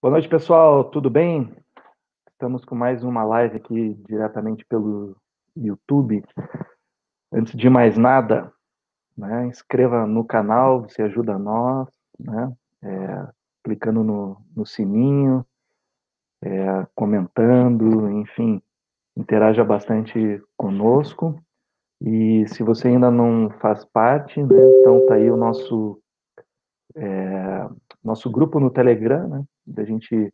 Boa noite, pessoal. Tudo bem? Estamos com mais uma live aqui diretamente pelo YouTube. Antes de mais nada, né, inscreva no canal, você ajuda nós, né, clicando no sininho, comentando, enfim, interaja bastante conosco. E se você ainda não faz parte, né, então tá aí o nosso grupo no Telegram, né, da gente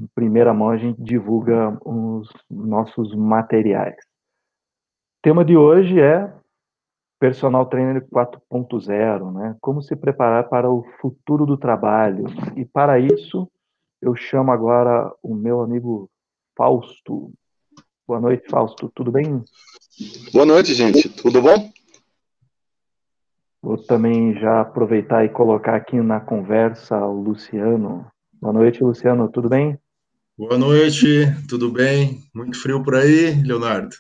em primeira mão a gente divulga os nossos materiais. O tema de hoje é Personal Trainer 4.0, né? Como se preparar para o futuro do trabalho. E para isso, eu chamo agora o meu amigo Fausto. Boa noite, Fausto. Tudo bem? Boa noite, gente. Tudo bom? Vou também já aproveitar e colocar aqui na conversa o Luciano. Boa noite, Luciano. Tudo bem? Boa noite, tudo bem? Muito frio por aí, Leonardo?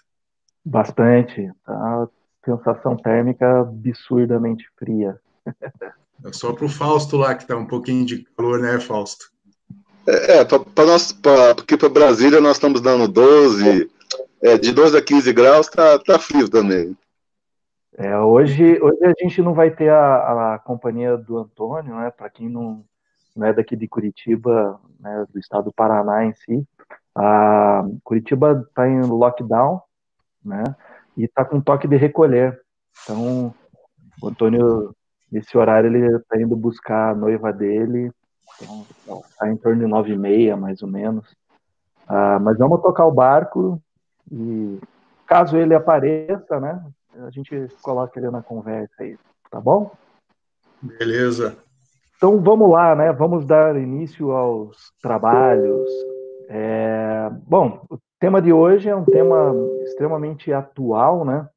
Bastante. Tá? Sensação térmica absurdamente fria. É só pro Fausto lá que tá um pouquinho de calor, né, Fausto? Porque para Brasília nós estamos dando 12, de 12 a 15 graus, tá frio também. Hoje a gente não vai ter a companhia do Antônio, né? Para quem não é daqui de Curitiba, né, do estado do Paraná em si, a Curitiba está em lockdown, né? E está com toque de recolher. Então, o Antônio, nesse horário, ele está indo buscar a noiva dele. Então, está em torno de 9h30, mais ou menos. Mas vamos tocar o barco e caso ele apareça, né? A gente coloca ele na conversa aí, tá bom? Beleza. Então vamos lá, né? Vamos dar início aos trabalhos. Bom, o tema de hoje é um tema extremamente atual, né?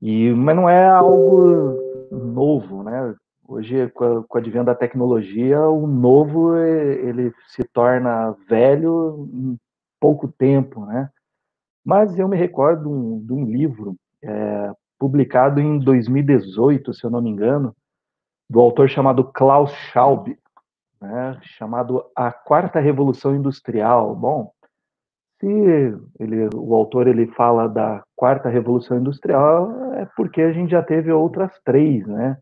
Mas não é algo novo, né? Hoje, com o advento da tecnologia, o novo ele se torna velho em pouco tempo, né? Mas eu me recordo de um livro publicado em 2018, se eu não me engano, do autor chamado Klaus Schwab, né, chamado A Quarta Revolução Industrial. Bom, se o autor ele fala da Quarta Revolução Industrial, é porque a gente já teve outras três, né?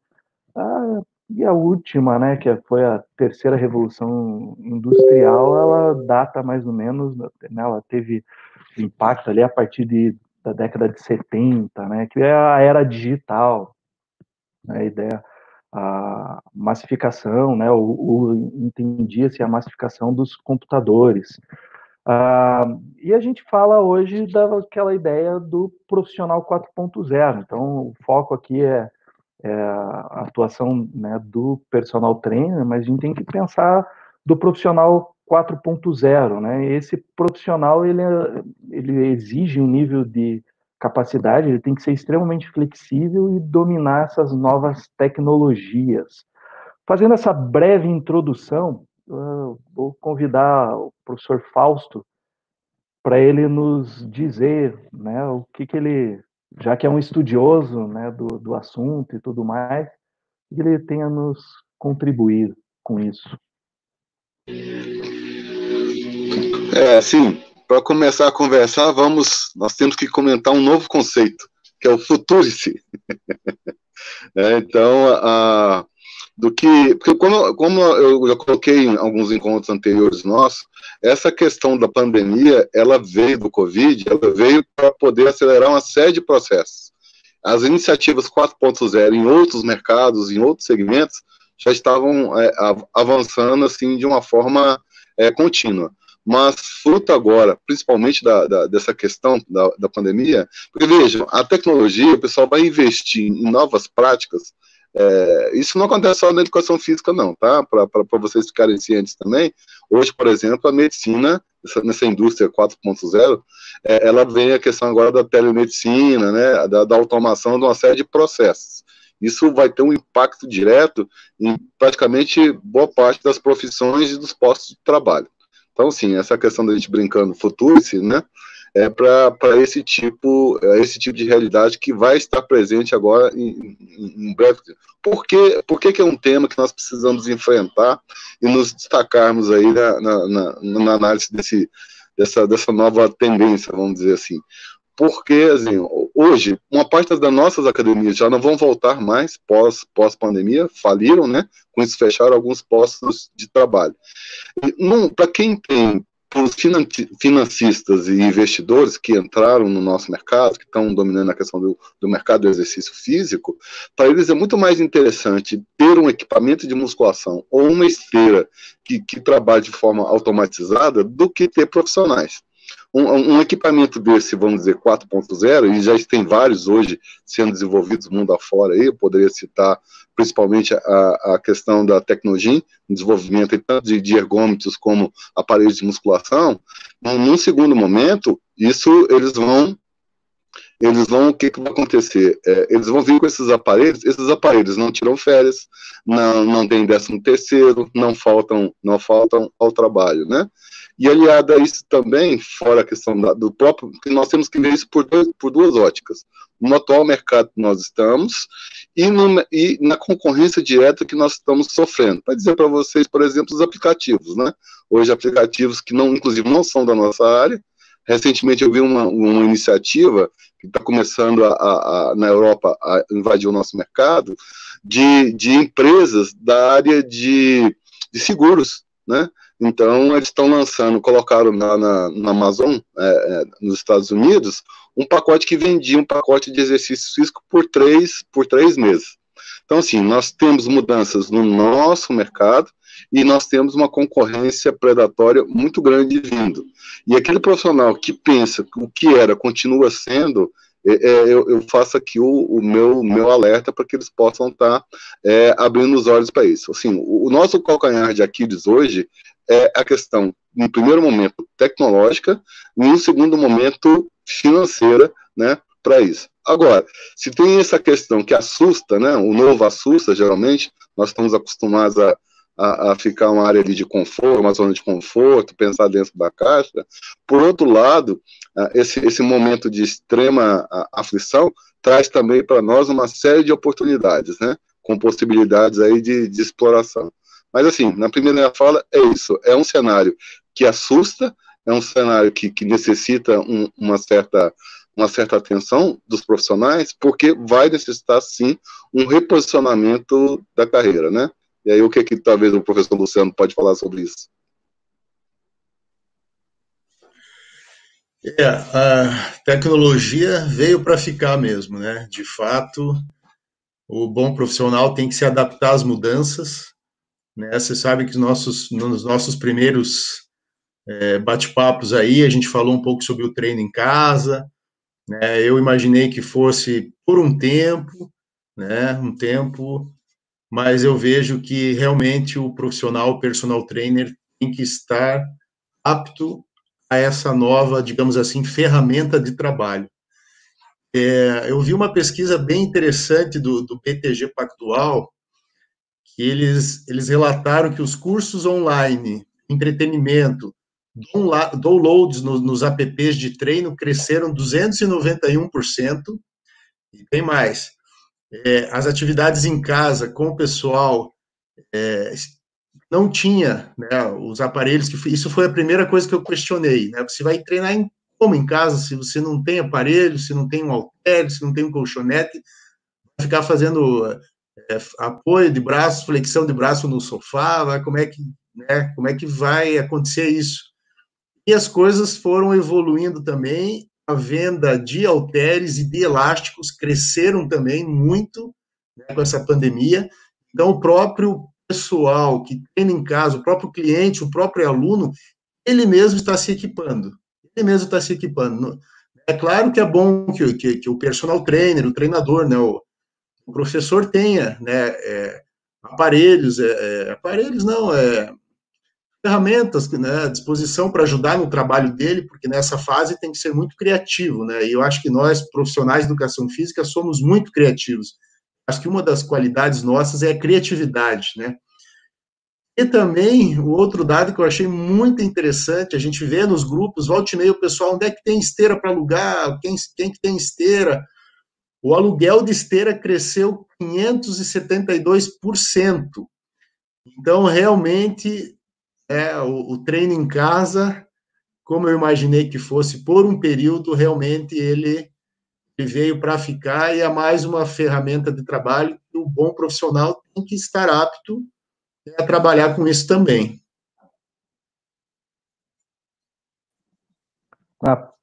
E a última, né, que foi a Terceira Revolução Industrial, ela data mais ou menos, né, ela teve impacto ali a partir da década de 70, né, que é a era digital, né, a ideia, a massificação, né, entendia-se a massificação dos computadores. E a gente fala hoje daquela ideia do profissional 4.0, então o foco aqui é a atuação, né, do personal trainer, mas a gente tem que pensar do profissional 4.0, né? Esse profissional ele exige um nível de capacidade, ele tem que ser extremamente flexível e dominar essas novas tecnologias. Fazendo essa breve introdução, vou convidar o professor Fausto para ele nos dizer, né, o que ele, já que é um estudioso, né, do assunto e tudo mais, que ele tenha nos contribuir com isso. Assim, para começar a conversar, nós temos que comentar um novo conceito, que é o futurice. Então, porque como eu já coloquei em alguns encontros anteriores nossos, essa questão da pandemia, ela veio do Covid, ela veio para poder acelerar uma série de processos. As iniciativas 4.0 em outros mercados, em outros segmentos, já estavam avançando assim de uma forma contínua. Mas fruto agora, principalmente dessa questão da pandemia, porque vejam, a tecnologia, o pessoal vai investir em novas práticas. Isso não acontece só na educação física, não, tá? Para vocês ficarem cientes também. Hoje, por exemplo, a medicina, nessa indústria 4.0, ela vem a questão agora da telemedicina, né? Da automação de uma série de processos. Isso vai ter um impacto direto em praticamente boa parte das profissões e dos postos de trabalho. Então, sim, essa questão da gente brincando futurice, né? para esse tipo de realidade que vai estar presente agora em breve. Por que é um tema que nós precisamos enfrentar e nos destacarmos aí na análise dessa nova tendência, vamos dizer assim? Porque, assim, hoje, uma parte das nossas academias já não vão voltar mais pós-pandemia, faliram, né? Com isso, fecharam alguns postos de trabalho. Para quem tem, os financistas e investidores que entraram no nosso mercado, que estão dominando a questão do mercado do exercício físico, para eles é muito mais interessante ter um equipamento de musculação ou uma esteira que trabalhe de forma automatizada do que ter profissionais. Um equipamento desse, vamos dizer, 4.0, e já tem vários hoje sendo desenvolvidos mundo afora aí, eu poderia citar principalmente a questão da tecnologia, desenvolvimento tanto de ergômetros como aparelhos de musculação. Num segundo momento, isso eles vão, o que vai acontecer? Eles vão vir com esses aparelhos não tiram férias, não tem 13º, não faltam ao trabalho, né? E aliado a isso também, fora a questão do próprio, que nós temos que ver isso por duas óticas. No atual mercado que nós estamos e na concorrência direta que nós estamos sofrendo. Para dizer para vocês, por exemplo, os aplicativos, né? Hoje aplicativos que inclusive não são da nossa área. Recentemente eu vi uma iniciativa que está começando na Europa a invadir o nosso mercado, de empresas da área de seguros, né? Então, eles estão colocaram na Amazon, nos Estados Unidos, um pacote que vendia um pacote de exercício físico por 3 meses. Então, assim, nós temos mudanças no nosso mercado e nós temos uma concorrência predatória muito grande vindo. E aquele profissional que pensa que o que era continua sendo, eu faço aqui o meu alerta para que eles possam estar abrindo os olhos para isso. Assim, o nosso calcanhar de Aquiles hoje é a questão, no primeiro momento, tecnológica, e no segundo momento, financeira, né, para isso. Agora, se tem essa questão que assusta, né, o novo assusta, geralmente, nós estamos acostumados a ficar uma área ali de conforto, uma zona de conforto, pensar dentro da caixa. Por outro lado, esse momento de extrema aflição traz também para nós uma série de oportunidades, né, com possibilidades aí de exploração. Mas, assim, na primeira fala, é isso. É um cenário que assusta, é um cenário que necessita uma certa atenção dos profissionais, porque vai necessitar, sim, um reposicionamento da carreira, né? E aí, o que talvez o professor Luciano pode falar sobre isso? A tecnologia veio para ficar mesmo, né? De fato, o bom profissional tem que se adaptar às mudanças, né? Você sabe que nos nossos primeiros bate-papos aí, a gente falou um pouco sobre o treino em casa, né? Eu imaginei que fosse por um tempo, né? Mas eu vejo que realmente o profissional, o personal trainer, tem que estar apto a essa nova, digamos assim, ferramenta de trabalho. Eu vi uma pesquisa bem interessante do BTG Pactual, que eles relataram que os cursos online, entretenimento, downloads nos apps de treino cresceram 291%, e tem mais. As atividades em casa com o pessoal não tinha, né, os aparelhos, isso foi a primeira coisa que eu questionei, né? Você vai treinar como em casa, se você não tem aparelho, se não tem um halter, se não tem um colchonete, vai ficar fazendo apoio de braço, flexão de braço no sofá, como é que vai acontecer isso? E as coisas foram evoluindo também, a venda de halteres e de elásticos cresceram também muito, né, com essa pandemia. Então, o próprio pessoal que treina em casa, o próprio cliente, o próprio aluno, ele mesmo está se equipando. É claro que é bom que o personal trainer, o treinador, né, o professor tenha, né, ferramentas, né, à disposição para ajudar no trabalho dele, porque nessa fase tem que ser muito criativo, né, e eu acho que nós, profissionais de educação física, somos muito criativos. Acho que uma das qualidades nossas é a criatividade, né. E também, o outro dado que eu achei muito interessante, a gente vê nos grupos, volta e meia o pessoal, onde é que tem esteira para alugar, quem que tem esteira? O aluguel de esteira cresceu 572%. Então, realmente, o treino em casa, como eu imaginei que fosse por um período, realmente ele veio para ficar e é mais uma ferramenta de trabalho que o bom profissional tem que estar apto a trabalhar com isso também.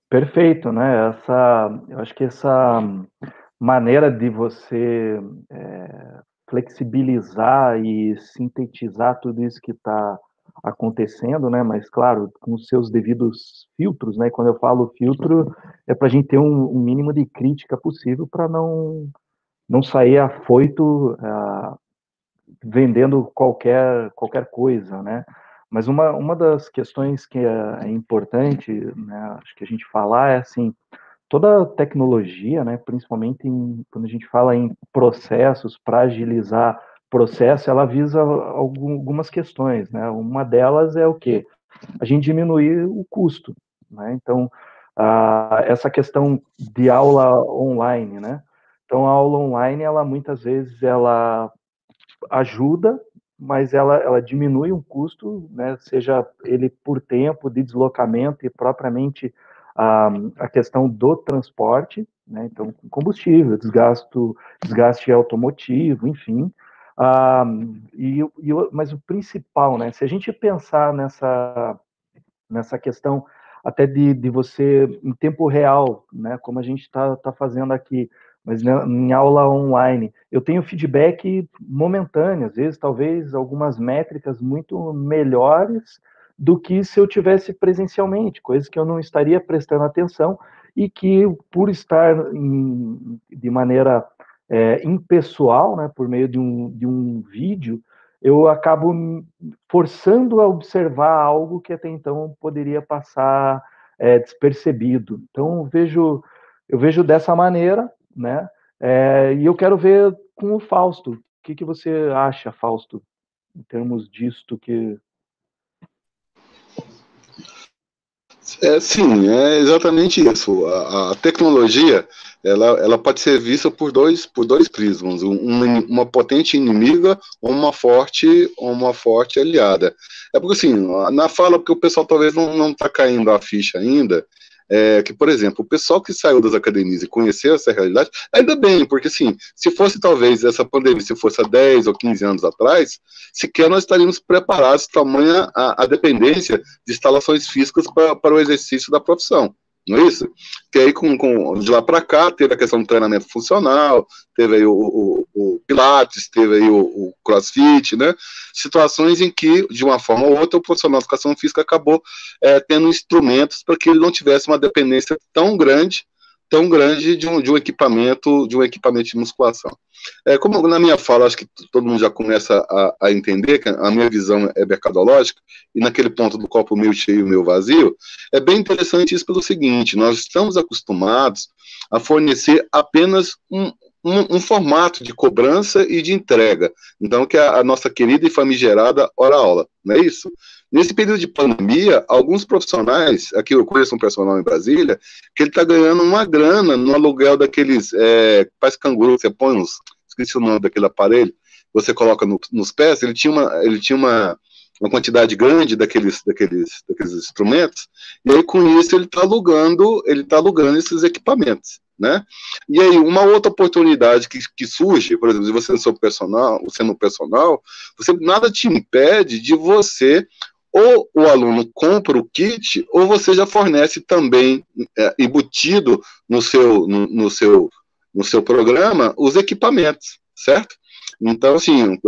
Perfeito, né? Eu acho que essa maneira de você flexibilizar e sintetizar tudo isso que está acontecendo, né? Mas claro, com os seus devidos filtros, né? Quando eu falo filtro, é para a gente ter um mínimo de crítica possível para não sair afoito vendendo qualquer coisa, né? Mas uma das questões que é importante, né, acho que a gente falar é assim, toda tecnologia, né, principalmente quando a gente fala em processos, para agilizar processo, ela visa algumas questões, né? Uma delas é o quê? A gente diminuir o custo, né? Então, essa questão de aula online, né? Então, a aula online, ela muitas vezes ela ajuda, mas ela diminui um custo, né, seja ele por tempo de deslocamento e propriamente a questão do transporte, né, então combustível, desgaste automotivo, enfim. Mas o principal, né, se a gente pensar nessa questão até de você, em tempo real, né, como a gente tá fazendo aqui, mas em aula online, eu tenho feedback momentâneo, às vezes, talvez, algumas métricas muito melhores do que se eu tivesse presencialmente, coisas que eu não estaria prestando atenção e que, por estar de maneira impessoal, né, por meio de um vídeo, eu acabo forçando a observar algo que até então poderia passar despercebido. Então, eu vejo dessa maneira, né? E eu quero ver com o Fausto. O que você acha, Fausto, em termos disto que... Sim, é exatamente isso. A tecnologia, ela pode ser vista por dois prismas, uma potente inimiga ou uma forte aliada. É porque, assim, na fala, porque o pessoal talvez não está caindo a ficha ainda, que, por exemplo, o pessoal que saiu das academias e conheceu essa realidade, ainda bem, porque, assim, se fosse talvez essa pandemia, se fosse há 10 ou 15 anos atrás, sequer nós estaríamos preparados, tamanha a dependência de instalações físicas para o exercício da profissão. Não é isso? Que aí, de lá para cá, teve a questão do treinamento funcional, teve aí o Pilates, teve aí o CrossFit, né? Situações em que, de uma forma ou outra, o profissional de educação física acabou tendo instrumentos para que ele não tivesse uma dependência tão grande de um equipamento de musculação. Como na minha fala, acho que todo mundo já começa a entender que a minha visão é mercadológica, e naquele ponto do copo meio cheio e meio vazio, é bem interessante isso pelo seguinte: nós estamos acostumados a fornecer apenas um formato de cobrança e de entrega. Então, que é a nossa querida e famigerada hora-aula, não é isso? Nesse período de pandemia, alguns profissionais, aqui eu conheço um personal em Brasília, que ele está ganhando uma grana no aluguel daqueles, faz canguru, você põe uns, esqueci o nome daquele aparelho, você coloca nos pés, ele tinha uma quantidade grande daqueles instrumentos, e aí com isso ele está alugando esses equipamentos, né? E aí uma outra oportunidade que surge, por exemplo, se você sendo personal, nada te impede de você, ou o aluno compra o kit, ou você já fornece também embutido no seu programa os equipamentos, certo? Então, assim,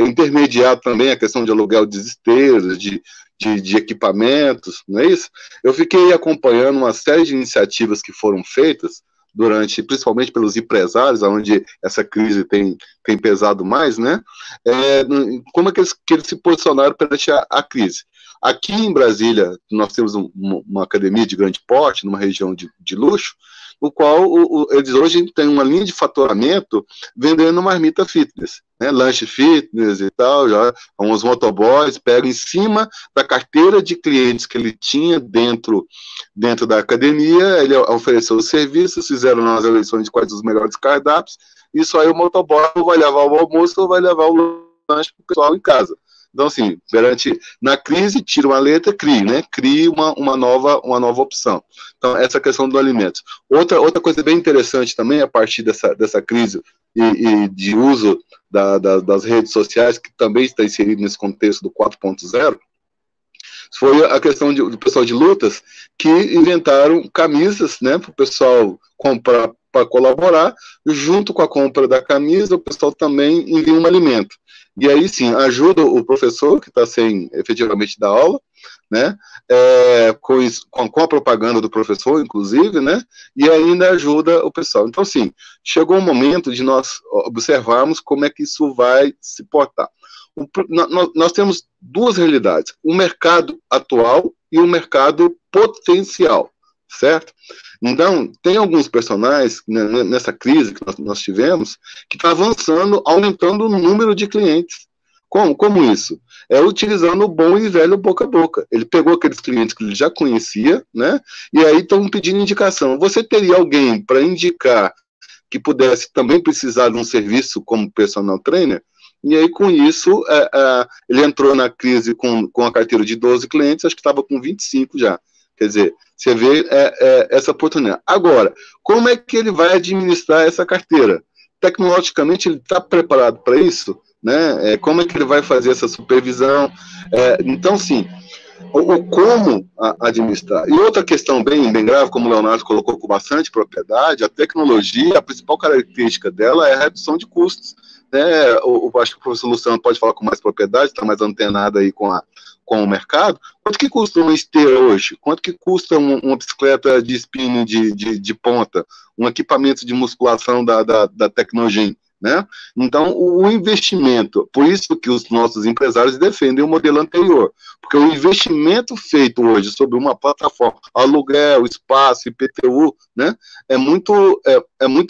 intermediar também a questão de aluguel de esteiras, de equipamentos, não é isso? Eu fiquei acompanhando uma série de iniciativas que foram feitas principalmente pelos empresários, onde essa crise tem pesado mais, né? Como é que eles se posicionaram perante a crise? Aqui em Brasília, nós temos uma academia de grande porte, numa região de luxo, o qual eles hoje têm uma linha de faturamento vendendo marmita fitness, né? Lanche fitness e tal, já uns motoboys pegam em cima da carteira de clientes que ele tinha dentro da academia, ele ofereceu os serviços, fizeram nas eleições de quais os melhores cardápios, e só aí o motoboy vai levar o almoço ou vai levar o lanche para o pessoal em casa. Então, assim, na crise, tira uma letra, crie uma nova opção. Então, essa questão do alimento. Outra coisa bem interessante também, a partir dessa crise e de uso das redes sociais, que também está inserido nesse contexto do 4.0, foi a questão do pessoal de lutas, que inventaram camisas, né, para o pessoal comprar para colaborar, junto com a compra da camisa, o pessoal também envia um alimento. E aí sim, ajuda o professor, que está sem efetivamente dar aula, né, com a propaganda do professor, inclusive, né, e ainda ajuda o pessoal. Então, sim, chegou o momento de nós observarmos como é que isso vai se portar. Nós temos duas realidades, o mercado atual e o mercado potencial, certo? Então, tem alguns personagens, né, nessa crise que nós tivemos, que está avançando, aumentando o número de clientes. Como isso? Utilizando o bom e velho boca a boca. Ele pegou aqueles clientes que ele já conhecia, né? E aí estão pedindo indicação. Você teria alguém para indicar que pudesse também precisar de um serviço como personal trainer? E aí, com isso, ele entrou na crise com a carteira de 12 clientes, acho que estava com 25 já. Quer dizer, você vê essa oportunidade. Agora, como é que ele vai administrar essa carteira? Tecnologicamente, ele está preparado para isso? Né? Como é que ele vai fazer essa supervisão? Então, sim, como administrar. E outra questão bem grave, como o Leonardo colocou com bastante propriedade, a tecnologia, a principal característica dela é a redução de custos. Acho que o professor Luciano pode falar com mais propriedade, está mais antenado aí com o mercado. Quanto que custa uma esteira hoje? Quanto que custa uma bicicleta de spinning de ponta? Um equipamento de musculação da Tecnogym? Né? Então, o investimento, por isso que os nossos empresários defendem o modelo anterior, porque o investimento feito hoje sobre uma plataforma, aluguel, espaço, IPTU, né, é muito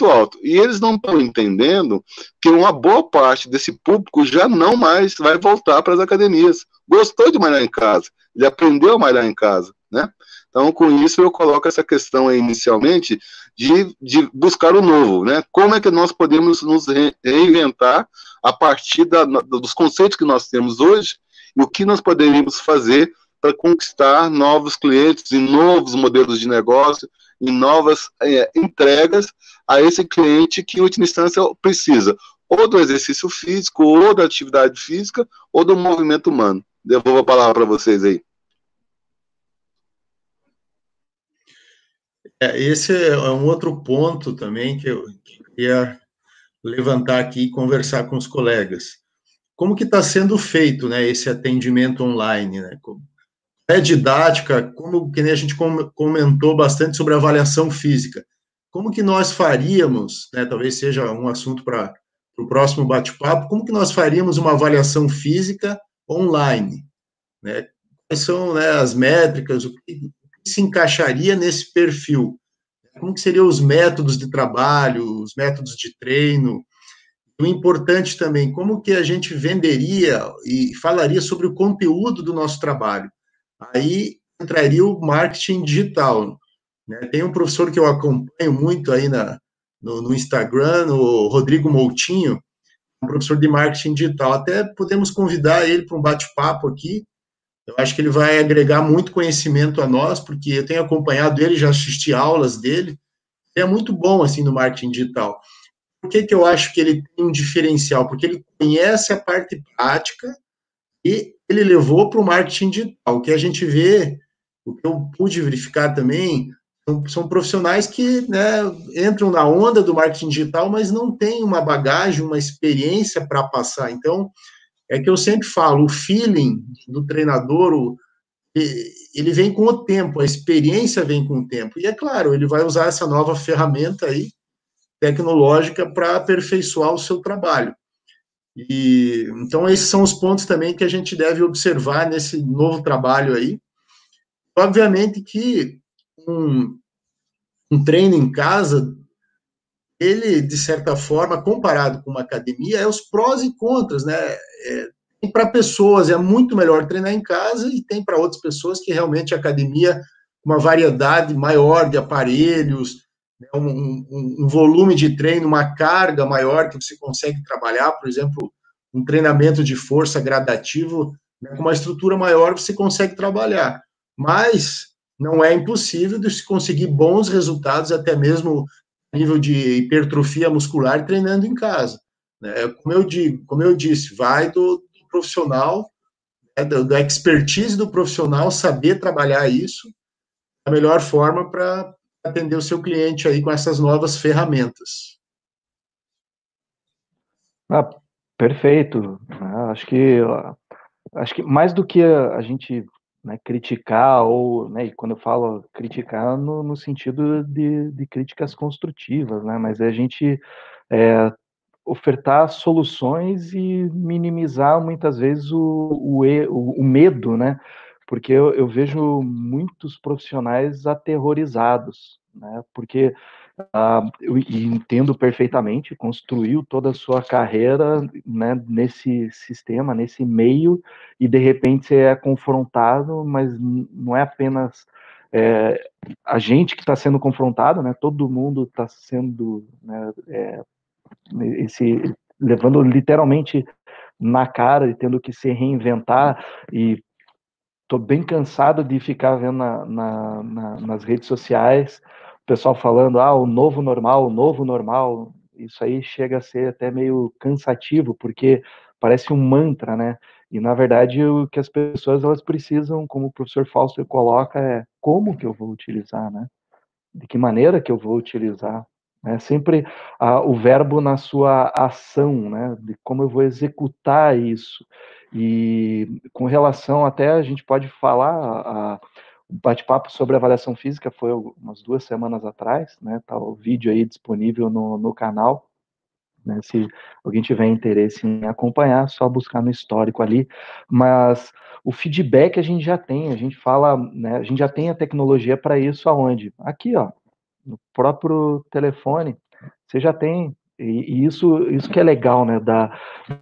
alto. E eles não estão entendendo que uma boa parte desse público já não mais vai voltar para as academias. Gostou de malhar em casa, ele aprendeu a malhar em casa, né? Então, com isso, eu coloco essa questão aí, inicialmente, de buscar o novo, né? Como é que nós podemos nos reinventar a partir dos conceitos que nós temos hoje e o que nós poderíamos fazer para conquistar novos clientes e novos modelos de negócio e novas entregas a esse cliente que, em última instância, precisa ou do exercício físico, ou da atividade física, ou do movimento humano. Devolvo a palavra para vocês aí. Esse é um outro ponto também que eu queria levantar aqui e conversar com os colegas. Como que está sendo feito, né, esse atendimento online? Né? É didática, como que nem a gente comentou bastante sobre avaliação física. Como que nós faríamos, né, talvez seja um assunto para o próximo bate-papo, como que nós faríamos uma avaliação física online? Né? Quais são, né, as métricas, o que se encaixaria nesse perfil? Como que seriam os métodos de trabalho, os métodos de treino? O importante também, como que a gente venderia e falaria sobre o conteúdo do nosso trabalho? Aí entraria o marketing digital. Né? Tem um professor que eu acompanho muito aí no Instagram, o Rodrigo Moutinho, um professor de marketing digital. Até podemos convidar ele para um bate-papo aqui. Eu acho que ele vai agregar muito conhecimento a nós, porque eu tenho acompanhado ele, já assisti aulas dele, ele é muito bom, assim, no marketing digital. Por que eu acho que ele tem um diferencial? Porque ele conhece a parte prática e ele levou para o marketing digital. O que a gente vê, o que eu pude verificar também, são profissionais que, né, entram na onda do marketing digital, mas não têm uma bagagem, uma experiência para passar. Então, é que eu sempre falo, o feeling do treinador, ele vem com o tempo, a experiência vem com o tempo. E é claro, ele vai usar essa nova ferramenta aí, tecnológica, para aperfeiçoar o seu trabalho. Então, esses são os pontos também que a gente deve observar nesse novo trabalho aí. Obviamente que um um treino em casa, ele, de certa forma, comparado com uma academia, é os prós e contras, né? Para pessoas é muito melhor treinar em casa e tem para outras pessoas que realmente a academia, uma variedade maior de aparelhos, né, um volume de treino, uma carga maior que você consegue trabalhar, por exemplo, um treinamento de força gradativo, né, com uma estrutura maior você consegue trabalhar. Mas não é impossível de se conseguir bons resultados, até mesmo a nível de hipertrofia muscular, treinando em casa. Né? Como eu disse, vai do profissional, né, da expertise do profissional, saber trabalhar isso da melhor forma para atender o seu cliente aí com essas novas ferramentas. Ah, perfeito. Acho que mais do que a gente, né, criticar, ou, né, e quando eu falo criticar no sentido de críticas construtivas, né, mas é a gente ofertar soluções e minimizar muitas vezes o medo, né? Porque eu vejo muitos profissionais aterrorizados, né? Porque eu entendo perfeitamente, construiu toda a sua carreira, né, nesse sistema, nesse meio, e de repente você é confrontado, mas não é apenas a gente que está sendo confrontado, né? Todo mundo está sendo, né, levando literalmente na cara e tendo que se reinventar, e tô bem cansado de ficar vendo nas redes sociais o pessoal falando, o novo normal, isso aí chega a ser até meio cansativo, porque parece um mantra, né? E, na verdade, o que as pessoas elas precisam, como o professor Fausto coloca, é como que eu vou utilizar, né? De que maneira que eu vou utilizar, né? Sempre o verbo na sua ação, né? De como eu vou executar isso. E com relação, até a gente pode falar, o bate-papo sobre avaliação física foi umas 2 semanas atrás, né? Tá o vídeo aí disponível no canal, né? Se alguém tiver interesse em acompanhar, só buscar no histórico ali. Mas o feedback a gente já tem, a gente fala, né? A gente já tem a tecnologia para isso aonde? Aqui, ó, no próprio telefone, você já tem. E isso que é legal, né?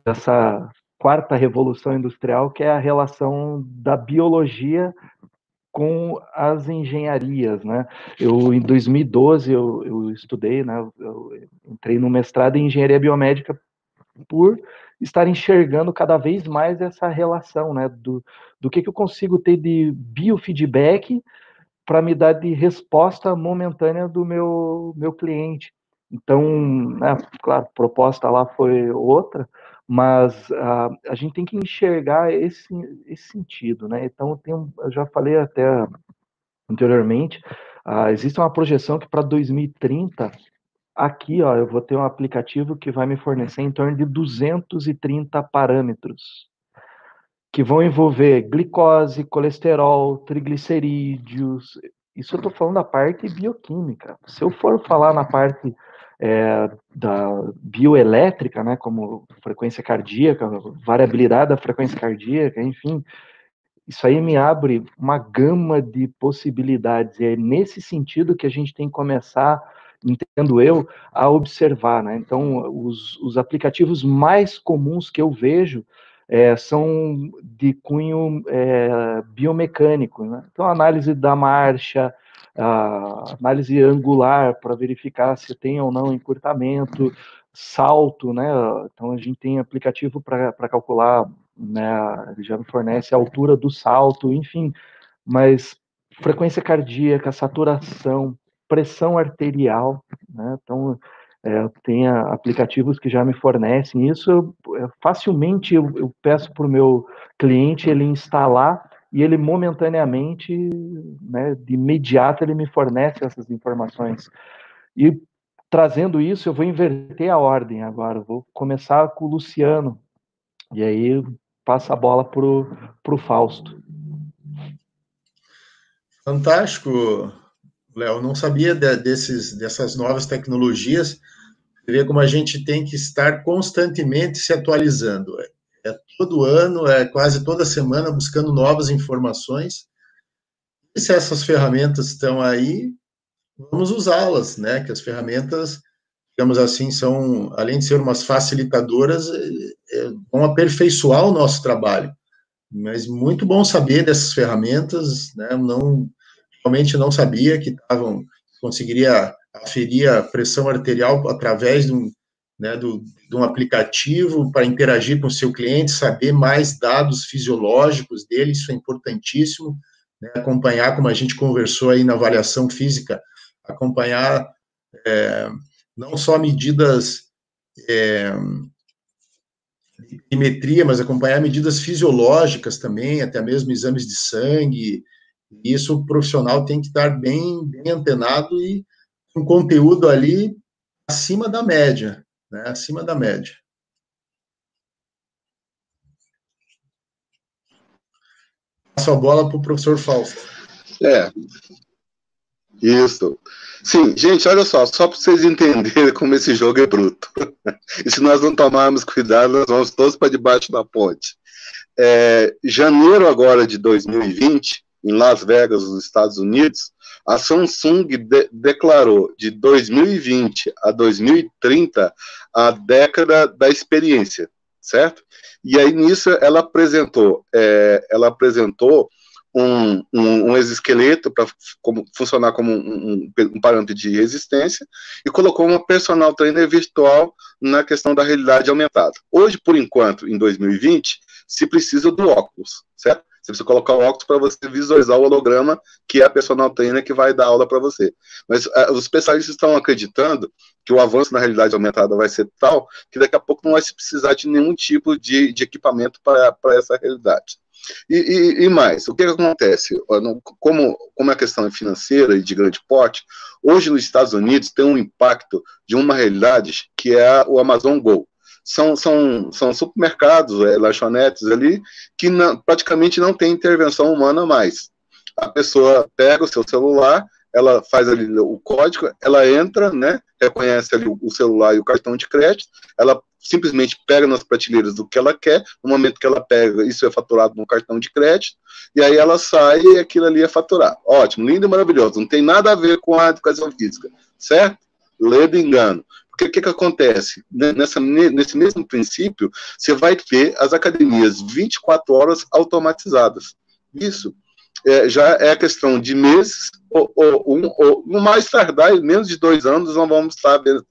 Dessa quarta revolução industrial, que é a relação da biologia com as engenharias, né? Em 2012, eu estudei, né? Eu entrei no mestrado em engenharia biomédica por estar enxergando cada vez mais essa relação, né? Do que eu consigo ter de biofeedback para me dar de resposta momentânea do meu cliente. Então, né, claro, a proposta lá foi outra, mas a gente tem que enxergar esse sentido, né? Então, eu já falei até anteriormente, existe uma projeção que para 2030, aqui, ó, eu vou ter um aplicativo que vai me fornecer em torno de 230 parâmetros, que vão envolver glicose, colesterol, triglicerídeos. Isso eu estou falando da parte bioquímica. Se eu for falar na parte da bioelétrica, né, como frequência cardíaca, variabilidade da frequência cardíaca, enfim, isso aí me abre uma gama de possibilidades. E é nesse sentido que a gente tem que começar, entendo eu, a observar, né? Então, os aplicativos mais comuns que eu vejo são de cunho biomecânico, né? Então, análise da marcha, análise angular para verificar se tem ou não encurtamento, salto, né? Então, a gente tem aplicativo para calcular, né? Ele já me fornece a altura do salto, enfim, mas frequência cardíaca, saturação, pressão arterial, né? Então, tem aplicativos que já me fornecem isso. Facilmente eu peço para o meu cliente ele instalar e ele momentaneamente, né, de imediato ele me fornece essas informações. E trazendo isso, eu vou inverter a ordem agora, vou começar com o Luciano, e aí passa a bola pro Fausto. Fantástico, Léo. Não sabia dessas novas tecnologias. Você vê como a gente tem que estar constantemente se atualizando. Todo ano, quase toda semana, buscando novas informações. E se essas ferramentas estão aí, vamos usá-las, né? Que as ferramentas, digamos assim, são, além de ser umas facilitadoras, vão aperfeiçoar o nosso trabalho. Mas muito bom saber dessas ferramentas, né? Realmente não sabia que conseguiria aferir a pressão arterial através de um aplicativo para interagir com o seu cliente, saber mais dados fisiológicos dele, isso é importantíssimo, né? Acompanhar, como a gente conversou aí na avaliação física, acompanhar não só medidas de perimetria, mas acompanhar medidas fisiológicas também, até mesmo exames de sangue. Isso o profissional tem que estar bem antenado e com conteúdo ali acima da média, né? Acima da média. Passo a bola para o professor Fausto. Isso. Sim, gente, olha só para vocês entenderem como esse jogo é bruto. E se nós não tomarmos cuidado, nós vamos todos para debaixo da ponte. Janeiro agora de 2020, em Las Vegas, nos Estados Unidos, a Samsung declarou de 2020 a 2030 a década da experiência, certo? E aí nisso ela apresentou um exoesqueleto para funcionar como um parâmetro de resistência e colocou uma personal trainer virtual na questão da realidade aumentada. Hoje, por enquanto, em 2020, se precisa do óculos, certo? Você precisa colocar o óculos para você visualizar o holograma, que é a personal trainer que vai dar aula para você. Mas os especialistas estão acreditando que o avanço na realidade aumentada vai ser tal que daqui a pouco não vai se precisar de nenhum tipo de equipamento para essa realidade. E mais, o que acontece? Como a questão é financeira e de grande porte, hoje nos Estados Unidos tem um impacto de uma realidade que é o Amazon Go. São supermercados, lanchonetes ali, que praticamente não tem intervenção humana mais. A pessoa pega o seu celular, ela faz ali o código, ela entra, né, reconhece ali o celular e o cartão de crédito, ela simplesmente pega nas prateleiras do que ela quer, no momento que ela pega, isso é faturado no cartão de crédito, e aí ela sai e aquilo ali é faturado. Ótimo, lindo e maravilhoso, não tem nada a ver com a educação física, certo? Ledo engano. Porque o que acontece? Nesse mesmo princípio, você vai ter as academias 24 horas automatizadas. Isso já é questão de meses, ou no mais tardar, em menos de 2 anos, nós vamos estar vendo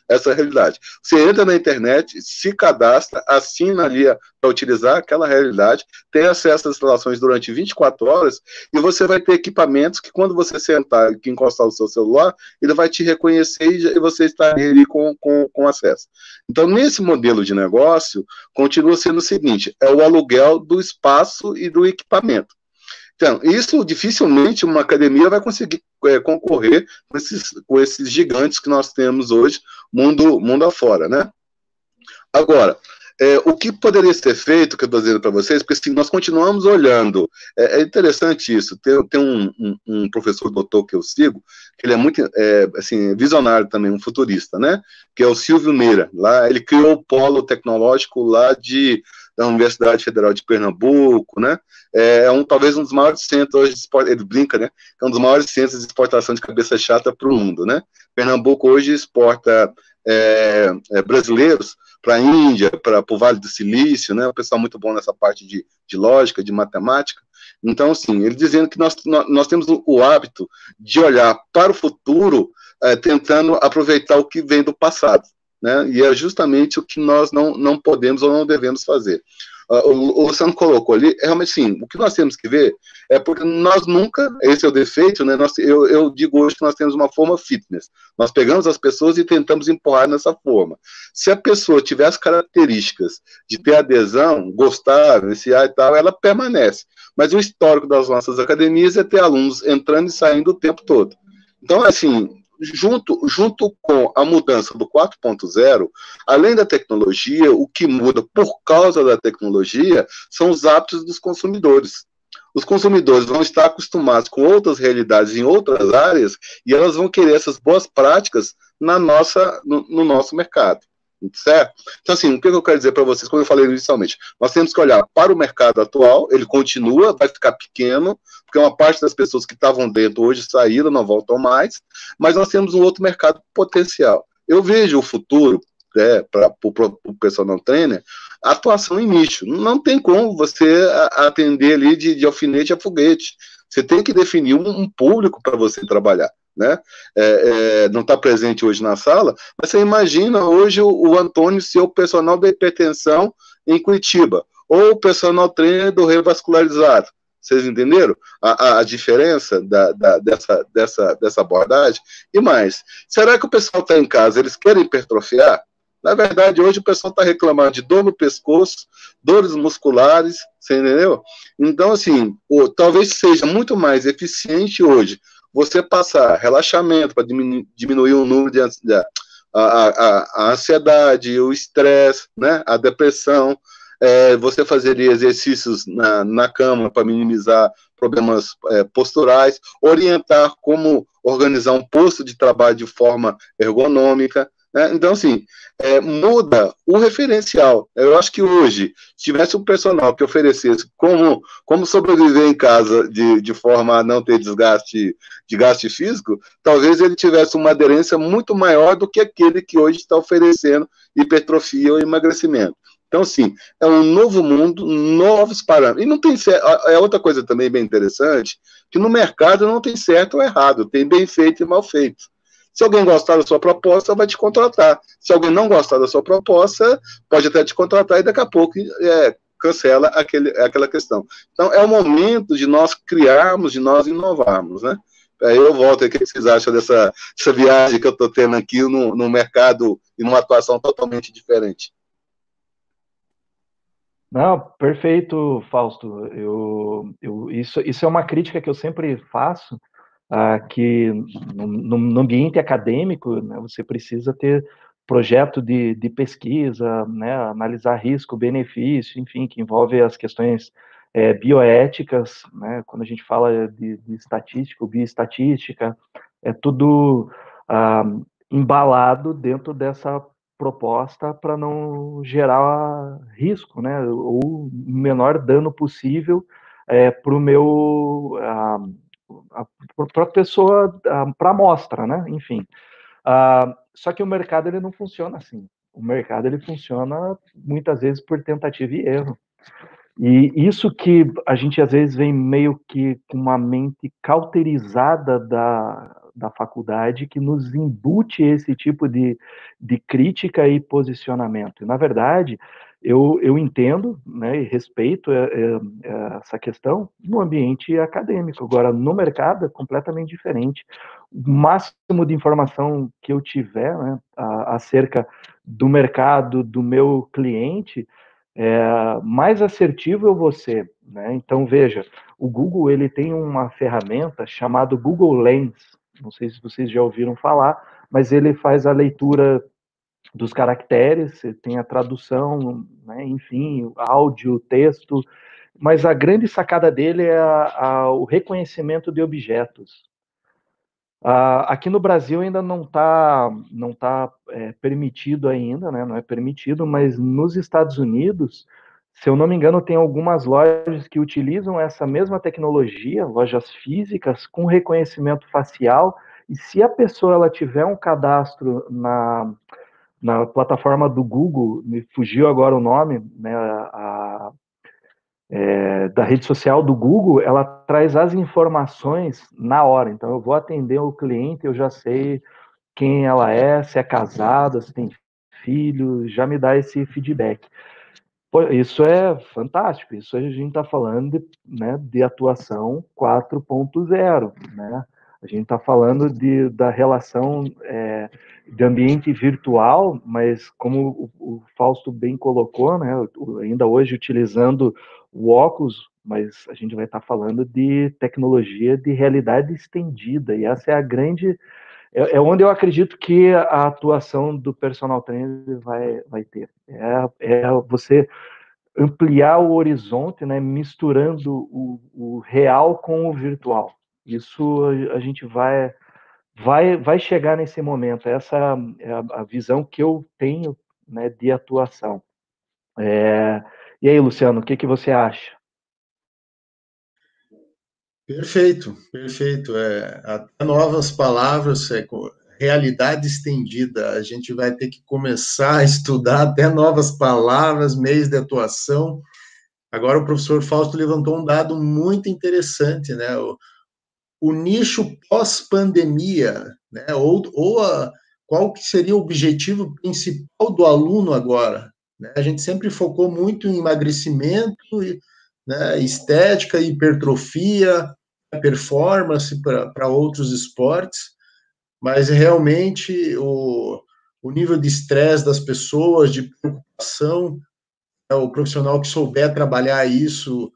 essa realidade. Você entra na internet, se cadastra, assina ali para utilizar aquela realidade, tem acesso às instalações durante 24 horas, e você vai ter equipamentos que quando você sentar e encostar o seu celular, ele vai te reconhecer e você está ali com acesso. Então, nesse modelo de negócio, continua sendo o seguinte, é o aluguel do espaço e do equipamento. Então, isso dificilmente uma academia vai conseguir concorrer com esses gigantes que nós temos hoje, mundo afora, né? Agora, o que poderia ser feito, que eu estou dizendo para vocês, porque assim, nós continuamos olhando, é interessante isso, tem um professor doutor que eu sigo, que ele é muito assim, visionário também, um futurista, né? Que é o Silvio Meira, lá, ele criou o polo tecnológico lá da Universidade Federal de Pernambuco, né? Talvez um dos maiores centros de exportação, ele brinca, né? É um dos maiores centros de exportação de cabeça chata para o mundo, né? Pernambuco hoje exporta brasileiros para a Índia, para o Vale do Silício, né? O pessoal muito bom nessa parte de lógica, de matemática. Então, assim, ele dizendo que nós temos o hábito de olhar para o futuro, tentando aproveitar o que vem do passado. Né? E é justamente o que nós não podemos ou não devemos fazer. O Luciano colocou ali, realmente sim, o que nós temos que ver é porque nós nunca, esse é o defeito, né? Eu digo hoje que nós temos uma forma fitness, nós pegamos as pessoas e tentamos empurrar nessa forma. Se a pessoa tiver as características de ter adesão, gostar, iniciar e tal, ela permanece. Mas o histórico das nossas academias é ter alunos entrando e saindo o tempo todo. Então, assim, junto com a mudança do 4.0, além da tecnologia, o que muda por causa da tecnologia são os hábitos dos consumidores. Os consumidores vão estar acostumados com outras realidades em outras áreas e elas vão querer essas boas práticas no nosso mercado. certo? Então, assim, o que eu quero dizer para vocês, como eu falei inicialmente, nós temos que olhar para o mercado atual, ele continua, vai ficar pequeno, porque uma parte das pessoas que estavam dentro hoje saíram, não voltam mais, mas nós temos um outro mercado potencial. Eu vejo o futuro, para o personal trainer, atuação em nicho. Não tem como você atender ali de alfinete a foguete. Você tem que definir um público para você trabalhar. Né? Não está presente hoje na sala, mas você imagina hoje o Antônio ser o personal da hipertensão em Curitiba, ou o personal trainer do revascularizado. Vocês entenderam a diferença dessa abordagem? E mais, será que o pessoal está em casa, eles querem hipertrofiar? Na verdade, hoje o pessoal está reclamando de dor no pescoço, dores musculares, você entendeu? Então, assim, talvez seja muito mais eficiente hoje você passar relaxamento para diminuir o número de a ansiedade, o estresse, né, a depressão, você fazer exercícios na cama para minimizar problemas posturais, orientar como organizar um posto de trabalho de forma ergonômica, né? Então, assim, muda o referencial. Eu acho que hoje, se tivesse um personal que oferecesse como sobreviver em casa de forma a não ter desgaste físico, talvez ele tivesse uma aderência muito maior do que aquele que hoje está oferecendo hipertrofia ou emagrecimento. Então, sim, é um novo mundo, novos parâmetros. E não tem certo. Outra coisa também bem interessante, que no mercado não tem certo ou errado, tem bem feito e mal feito. Se alguém gostar da sua proposta, vai te contratar. Se alguém não gostar da sua proposta, pode até te contratar e daqui a pouco cancela aquela questão. Então, é o momento de nós criarmos, de nós inovarmos, né? Aí eu volto aí, o que vocês acham dessa viagem que eu estou tendo aqui no mercado e numa atuação totalmente diferente? Não, perfeito, Fausto. Isso é uma crítica que eu sempre faço, que no ambiente acadêmico, né, você precisa ter projeto de pesquisa, né, analisar risco, benefício, enfim, que envolve as questões bioéticas, né, quando a gente fala de estatística, bioestatística, é tudo embalado dentro dessa proposta para não gerar risco, né, ou o menor dano possível para o meu para a pessoa, para a amostra, né? Enfim. Só que o mercado ele não funciona assim. O mercado ele funciona muitas vezes por tentativa e erro. E isso que a gente às vezes vem meio que com uma mente cauterizada da faculdade que nos embute esse tipo de crítica e posicionamento. E, na verdade, eu entendo, né, e respeito essa questão no ambiente acadêmico. Agora, no mercado é completamente diferente. O máximo de informação que eu tiver, né, acerca do mercado, do meu cliente, mais assertivo eu vou ser, né? Então, veja, o Google ele tem uma ferramenta chamada Google Lens, não sei se vocês já ouviram falar, mas ele faz a leitura dos caracteres, tem a tradução, né? Enfim, áudio, texto, mas a grande sacada dele é o reconhecimento de objetos. Aqui no Brasil ainda não tá permitido ainda, né? Não é permitido, mas nos Estados Unidos, se eu não me engano, tem algumas lojas que utilizam essa mesma tecnologia, lojas físicas, com reconhecimento facial, e se a pessoa ela tiver um cadastro na plataforma do Google, me fugiu agora o nome, né? Da rede social do Google, ela traz as informações na hora. Então, eu vou atender o cliente, eu já sei quem ela é, se é casada, se tem filho, já me dá esse feedback. Pô, isso é fantástico, isso a gente está falando de atuação 4.0, né? A gente está falando da relação de ambiente virtual, mas como o Fausto bem colocou, né, ainda hoje utilizando o óculos, mas a gente vai estar falando de tecnologia de realidade estendida, e essa é a grande... É onde eu acredito que a atuação do personal trainer vai ter. Você ampliar o horizonte, né, misturando o real com o virtual. Isso a gente vai chegar nesse momento. Essa é a visão que eu tenho, né, de atuação. E aí, Luciano, o que você acha? Perfeito, perfeito. Até novas palavras, realidade estendida. A gente vai ter que começar a estudar até novas palavras, meios de atuação. Agora o professor Fausto levantou um dado muito interessante, né? O nicho pós-pandemia, né? Qual que seria o objetivo principal do aluno agora? Né? A gente sempre focou muito em emagrecimento, né? Estética, hipertrofia, performance para outros esportes, mas realmente o nível de estresse das pessoas, de preocupação, o profissional que souber trabalhar isso,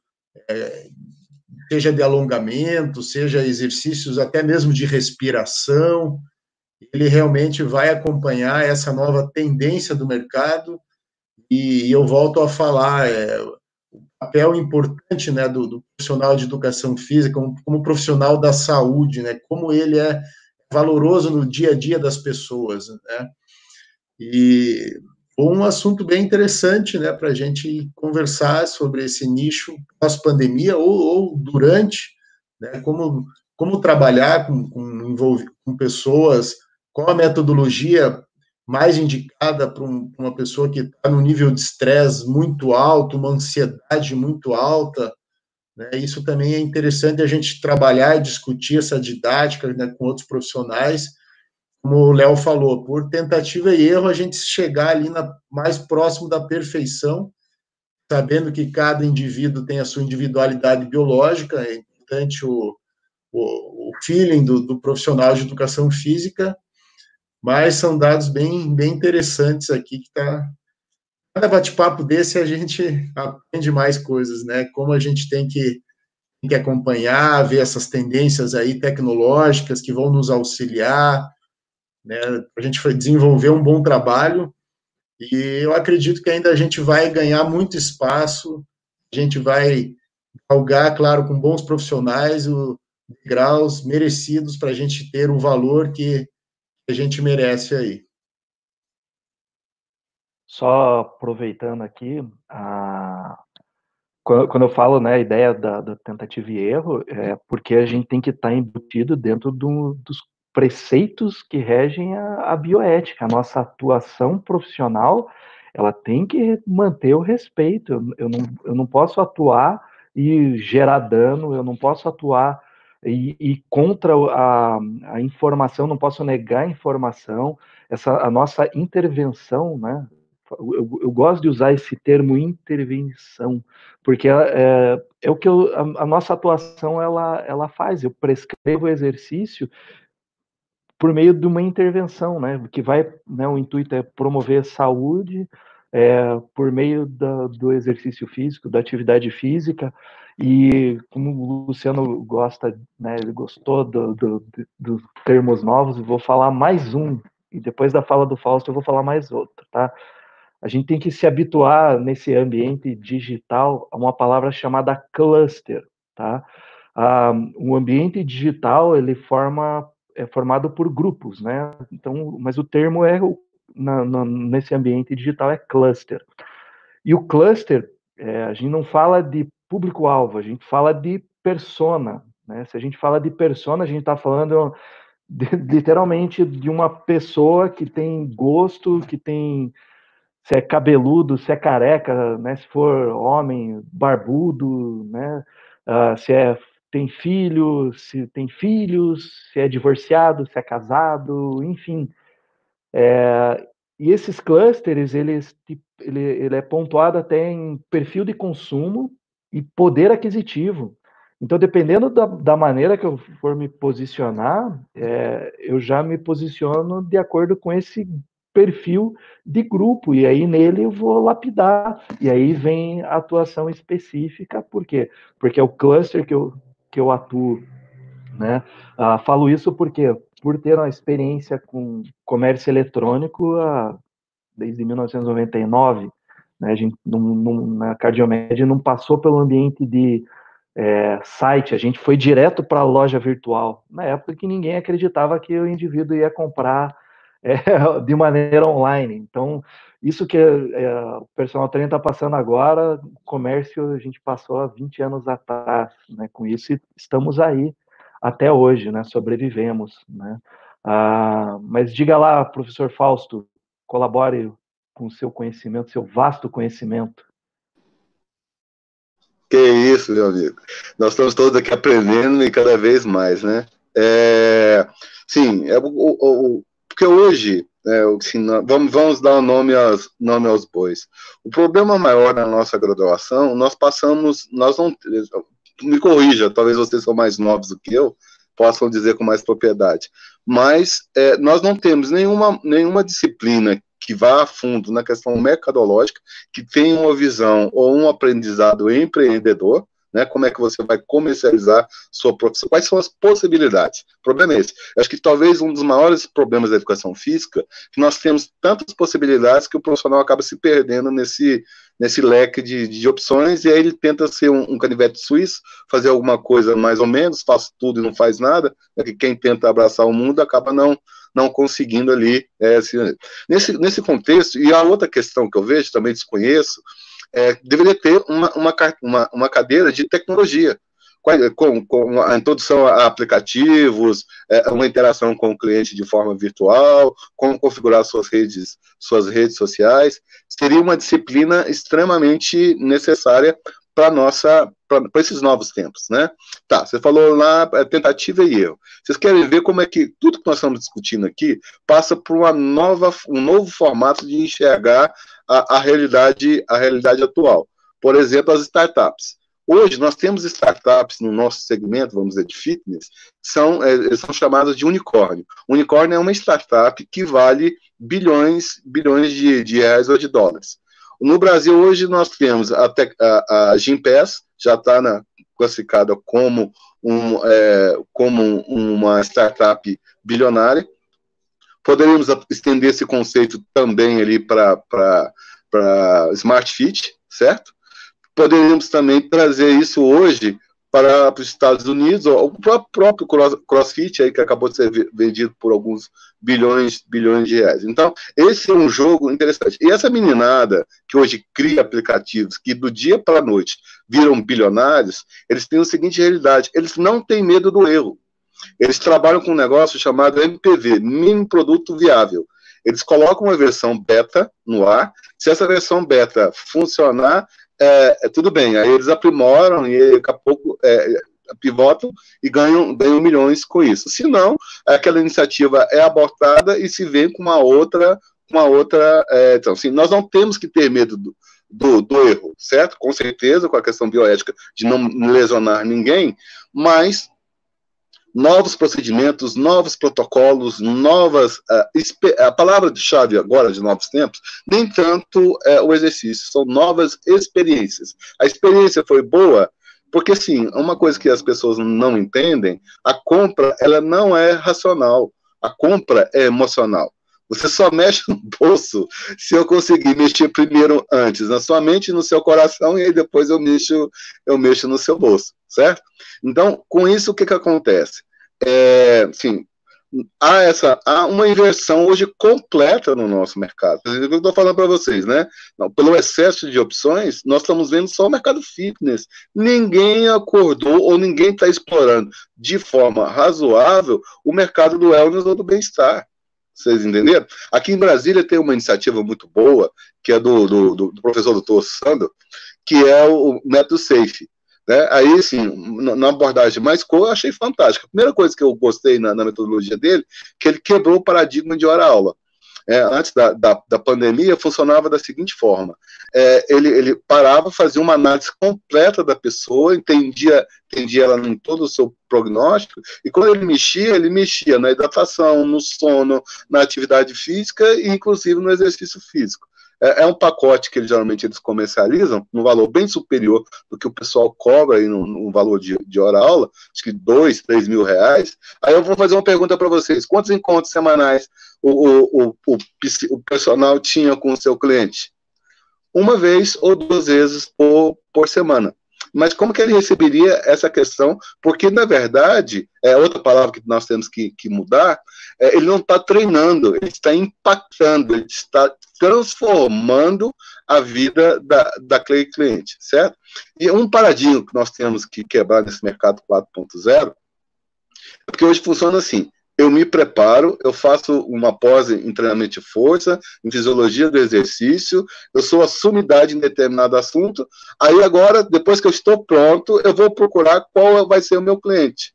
seja de alongamento, seja exercícios até mesmo de respiração, ele realmente vai acompanhar essa nova tendência do mercado. E eu volto a falar, o papel importante, né, do profissional de educação física, como profissional da saúde, né, como ele é valoroso no dia a dia das pessoas, né. E um assunto bem interessante, né, para a gente conversar sobre esse nicho pós-pandemia ou durante, né, como trabalhar com pessoas, qual a metodologia mais indicada para uma pessoa que está no nível de estresse muito alto, uma ansiedade muito alta, né? Isso também é interessante a gente trabalhar e discutir essa didática, né, com outros profissionais, como o Léo falou, por tentativa e erro, a gente chegar ali mais próximo da perfeição, sabendo que cada indivíduo tem a sua individualidade biológica, é importante o feeling do profissional de educação física, mas são dados bem interessantes aqui, que cada bate-papo desse a gente aprende mais coisas, né? Como a gente tem que acompanhar, ver essas tendências aí tecnológicas que vão nos auxiliar, né? A gente foi desenvolver um bom trabalho e eu acredito que ainda a gente vai ganhar muito espaço, a gente vai galgar, claro, com bons profissionais, graus merecidos para a gente ter o valor que a gente merece aí. Só aproveitando aqui, quando eu falo, né, a ideia da tentativa e erro, é porque a gente tem que estar embutido dentro dos preceitos que regem a bioética. A nossa atuação profissional, ela tem que manter o respeito. Eu não posso atuar e gerar dano, eu não posso atuar e contra a informação, não posso negar a informação. A nossa intervenção, né? Eu gosto de usar esse termo intervenção, porque é o que a nossa atuação ela faz. Eu prescrevo o exercício por meio de uma intervenção, né? Que vai, né? O intuito é promover a saúde por meio do exercício físico, da atividade física. E como o Luciano gosta, né? Ele gostou dos termos novos, eu vou falar mais um. E depois da fala do Fausto, eu vou falar mais outro, tá? A gente tem que se habituar nesse ambiente digital a uma palavra chamada cluster, tá? O ambiente digital ele é formado por grupos, né? Então, mas o termo nesse ambiente digital é cluster. E o cluster, a gente não fala de público-alvo, a gente fala de persona, né? Se a gente fala de persona, a gente está falando literalmente de uma pessoa que tem gosto, que tem se é cabeludo, se é careca, né? Se for homem, barbudo, né? Se tem filho, se tem filhos, se é divorciado, se é casado, enfim. E esses clusters, ele é pontuado até em perfil de consumo e poder aquisitivo. Então, dependendo da maneira que eu for me posicionar, eu já me posiciono de acordo com esse perfil de grupo, e aí nele eu vou lapidar, e aí vem a atuação específica, por quê? Porque é o cluster que eu atuo, né? Falo isso porque, por ter uma experiência com comércio eletrônico desde 1999, né, a gente na Cardiomed não passou pelo ambiente de site, a gente foi direto para a loja virtual, na época que ninguém acreditava que o indivíduo ia comprar de maneira online. Então, Isso que o personal trainer está passando agora, o comércio a gente passou há 20 anos atrás, né? Com isso estamos aí até hoje, né? Sobrevivemos, né? Mas diga lá, professor Fausto, colabore com o seu conhecimento, seu vasto conhecimento. Que isso, meu amigo. Nós estamos todos aqui aprendendo e cada vez mais, né? Sim, porque hoje, assim, vamos dar o nome aos bois. O problema maior na nossa graduação, nós não, me corrija, talvez vocês são mais novos do que eu, possam dizer com mais propriedade, mas nós não temos nenhuma disciplina que vá a fundo na questão mercadológica, que tenha uma visão ou um aprendizado empreendedor, né? Como é que você vai comercializar sua profissão? Quais são as possibilidades? O problema é esse. Eu acho que talvez um dos maiores problemas da educação física, que nós temos tantas possibilidades que o profissional acaba se perdendo nesse leque de opções, e aí ele tenta ser um canivete suíço, fazer alguma coisa mais ou menos, faz tudo e não faz nada, né? Que quem tenta abraçar o mundo acaba não conseguindo ali. Nesse contexto, e a outra questão que eu vejo, também desconheço, deveria ter uma cadeira de tecnologia, com a introdução a aplicativos, uma interação com o cliente de forma virtual, como configurar suas redes sociais. Seria uma disciplina extremamente necessária para esses novos tempos, né? Tá, você falou lá tentativa e erro. Vocês querem ver como é que tudo que nós estamos discutindo aqui passa por um novo formato de enxergar a realidade atual. Por exemplo, as startups. Hoje nós temos startups no nosso segmento, vamos dizer, de fitness, são chamadas de unicórnio. Unicórnio é uma startup que vale bilhões de reais ou de dólares. No Brasil, hoje, nós temos a Gympass, já está classificada como uma startup bilionária. Poderíamos estender esse conceito também ali para Smart Fit, certo? Poderíamos também trazer isso hoje para os Estados Unidos, ou o próprio CrossFit, aí, que acabou de ser vendido por alguns bilhões de reais. Então, esse é um jogo interessante. E essa meninada que hoje cria aplicativos que do dia para a noite viram bilionários, eles têm a seguinte realidade: eles não têm medo do erro. Eles trabalham com um negócio chamado MPV, Mínimo Produto Viável. Eles colocam uma versão beta no ar. Se essa versão beta funcionar, tudo bem, aí eles aprimoram e daqui a pouco pivotam e ganham milhões com isso. Se não, aquela iniciativa é abortada e se vem com uma outra. Então, assim, nós não temos que ter medo do erro, certo? Com certeza, com a questão bioética de não lesionar ninguém, mas novos procedimentos, novos protocolos, a palavra-chave agora de novos tempos, nem tanto o exercício, são novas experiências. A experiência foi boa, porque, sim, uma coisa que as pessoas não entendem, a compra, ela não é racional, a compra é emocional. Você só mexe no bolso se eu conseguir mexer primeiro antes na sua mente e no seu coração, e aí depois eu mexo no seu bolso, certo? Então, com isso, o que acontece? Sim, há uma inversão hoje completa no nosso mercado. Eu estou falando para vocês, né? Pelo excesso de opções, nós estamos vendo só o mercado fitness. Ninguém acordou ou ninguém está explorando de forma razoável o mercado do wellness ou do bem-estar. Vocês entenderam? Aqui em Brasília tem uma iniciativa muito boa, que é do professor Dr. Sandro, que é o método SAFe. Né? Aí, assim, na abordagem mais eu achei fantástica. A primeira coisa que eu gostei na metodologia dele, que ele quebrou o paradigma de hora-aula. Antes da pandemia, funcionava da seguinte forma: ele parava, fazia uma análise completa da pessoa, entendia ela em todo o seu prognóstico, e quando ele mexia na hidratação, no sono, na atividade física e, inclusive, no exercício físico. É um pacote que geralmente eles comercializam num valor bem superior do que o pessoal cobra aí no valor de hora-aula, acho que 2, 3 mil reais. Aí eu vou fazer uma pergunta para vocês: quantos encontros semanais o personal tinha com o seu cliente? Uma vez ou 2 vezes por semana. mas como que ele receberia essa questão? Porque, na verdade, é outra palavra que nós temos que mudar, ele não está treinando, ele está impactando, ele está transformando a vida daquele cliente, certo? E um paradigma que nós temos que quebrar nesse mercado 4.0 é porque hoje funciona assim: eu me preparo, eu faço uma pós em treinamento de força, em fisiologia do exercício, eu sou a sumidade em determinado assunto, aí agora, depois que eu estou pronto, eu vou procurar qual vai ser o meu cliente.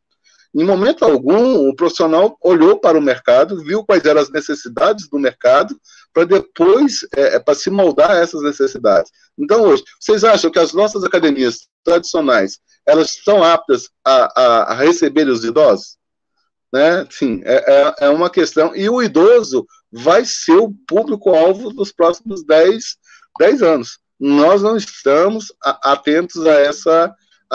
Em momento algum, o profissional olhou para o mercado, viu quais eram as necessidades do mercado, para depois, para se moldar a essas necessidades. Então, hoje, vocês acham que as nossas academias tradicionais, elas estão aptas a receber os idosos? Né? Sim, é uma questão. E o idoso vai ser o público-alvo dos próximos 10 anos. Nós não estamos atentos a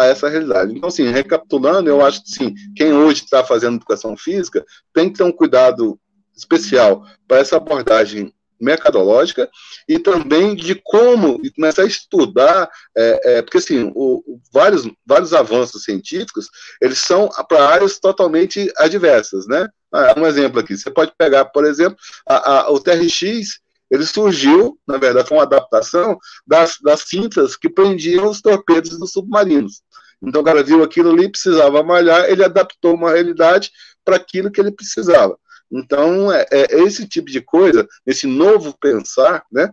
essa realidade. Então, assim, recapitulando, eu acho que, sim, quem hoje está fazendo educação física tem que ter um cuidado especial para essa abordagem mercadológica e também de como começar a estudar, porque assim, vários avanços científicos, eles são para áreas totalmente adversas, né? Um exemplo aqui, você pode pegar, por exemplo, o TRX, ele surgiu, na verdade, foi uma adaptação das cintas que prendiam os torpedos dos submarinos. Então o cara viu aquilo ali, precisava malhar, ele adaptou uma realidade para aquilo que ele precisava. Então, esse tipo de coisa, esse novo pensar, né,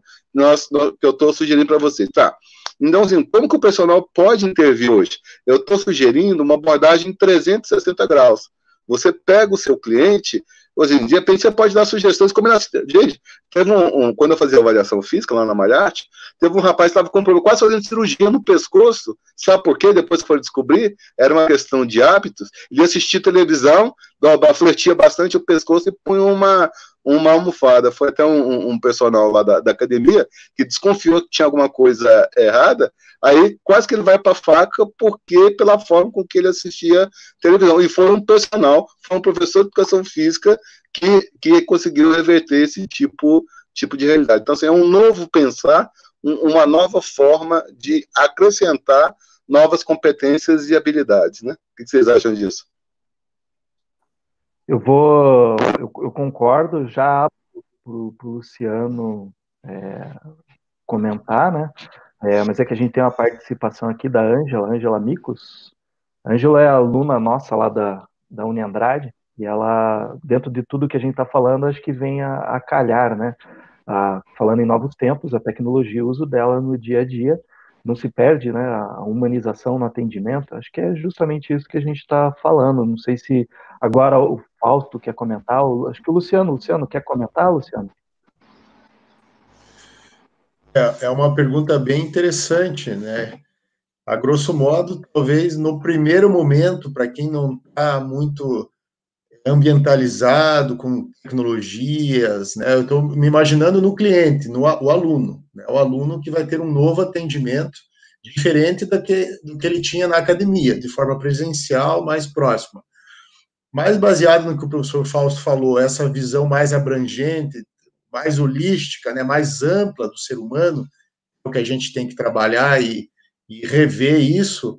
que eu estou sugerindo para vocês. Tá. Então, assim, como que o personal pode intervir hoje? Eu estou sugerindo uma abordagem 360 graus. Você pega o seu cliente, de repente você pode dar sugestões. Gente, teve quando eu fazia avaliação física lá na Malharte, teve um rapaz que estava quase fazendo cirurgia no pescoço. Sabe por quê? Depois que foram descobrir, era uma questão de hábitos. Ele assistia televisão, fletia bastante o pescoço e punha uma almofada. Foi até um personal lá da academia que desconfiou que tinha alguma coisa errada. Aí quase que ele vai para a faca pela forma com que ele assistia televisão. E foi um professor de educação física que conseguiu reverter esse tipo de realidade. Então, assim, é um novo pensar, uma nova forma de acrescentar novas competências e habilidades, né? O que vocês acham disso? Eu concordo, já para o Luciano comentar, né? Mas é que a gente tem uma participação aqui da Ângela Micos. A Ângela é aluna nossa lá da Uniandrade, e ela, dentro de tudo que a gente está falando, acho que vem a calhar, né? Falando em novos tempos, a tecnologia, o uso dela no dia a dia, não se perde, né? A humanização no atendimento, acho que é justamente isso que a gente está falando. Não sei se agora o Fausto quer comentar, acho que o Luciano quer comentar, Luciano? É uma pergunta bem interessante, né? A grosso modo, talvez no primeiro momento, para quem não está muito ambientalizado com tecnologias, né? Eu estou me imaginando no cliente, o aluno, né? O aluno que vai ter um novo atendimento diferente do que ele tinha na academia, de forma presencial, mais próxima. Mais baseado no que o professor Fausto falou, essa visão mais abrangente, mais holística, né, mais ampla do ser humano, o que a gente tem que trabalhar e rever isso,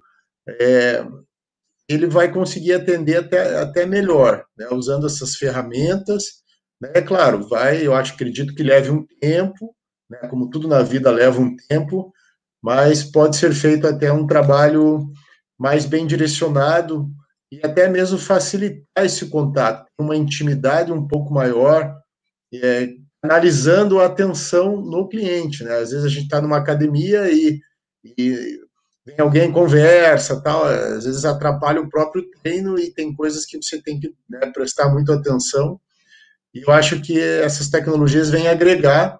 ele vai conseguir atender até melhor, né, usando essas ferramentas, né, claro, eu acredito que leve um tempo, né, como tudo na vida leva um tempo, mas pode ser feito até um trabalho mais bem direcionado e até mesmo facilitar esse contato, uma intimidade um pouco maior, analisando a atenção no cliente, né? Às vezes a gente está numa academia e vem alguém, conversa, tal, às vezes atrapalha o próprio treino e tem coisas que você tem que, né, prestar muita atenção. E eu acho que essas tecnologias vêm agregar,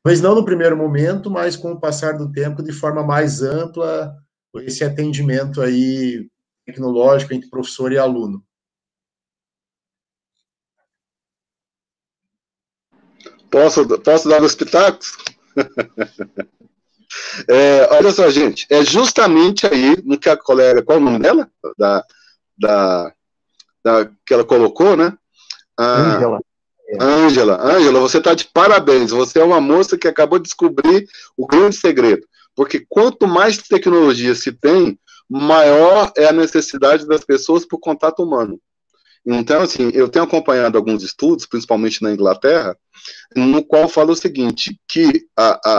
talvez não no primeiro momento, mas com o passar do tempo, de forma mais ampla, esse atendimento aí tecnológico entre professor e aluno. Posso dar os pitacos? Olha só, gente, é justamente aí no que a colega, qual o nome dela? Que ela colocou, né? Ângela, você está de parabéns, você é uma moça que acabou de descobrir o grande segredo, Porque quanto mais tecnologia se tem, maior é a necessidade das pessoas por contato humano. Então, assim, eu tenho acompanhado alguns estudos, principalmente na Inglaterra, no qual fala o seguinte, que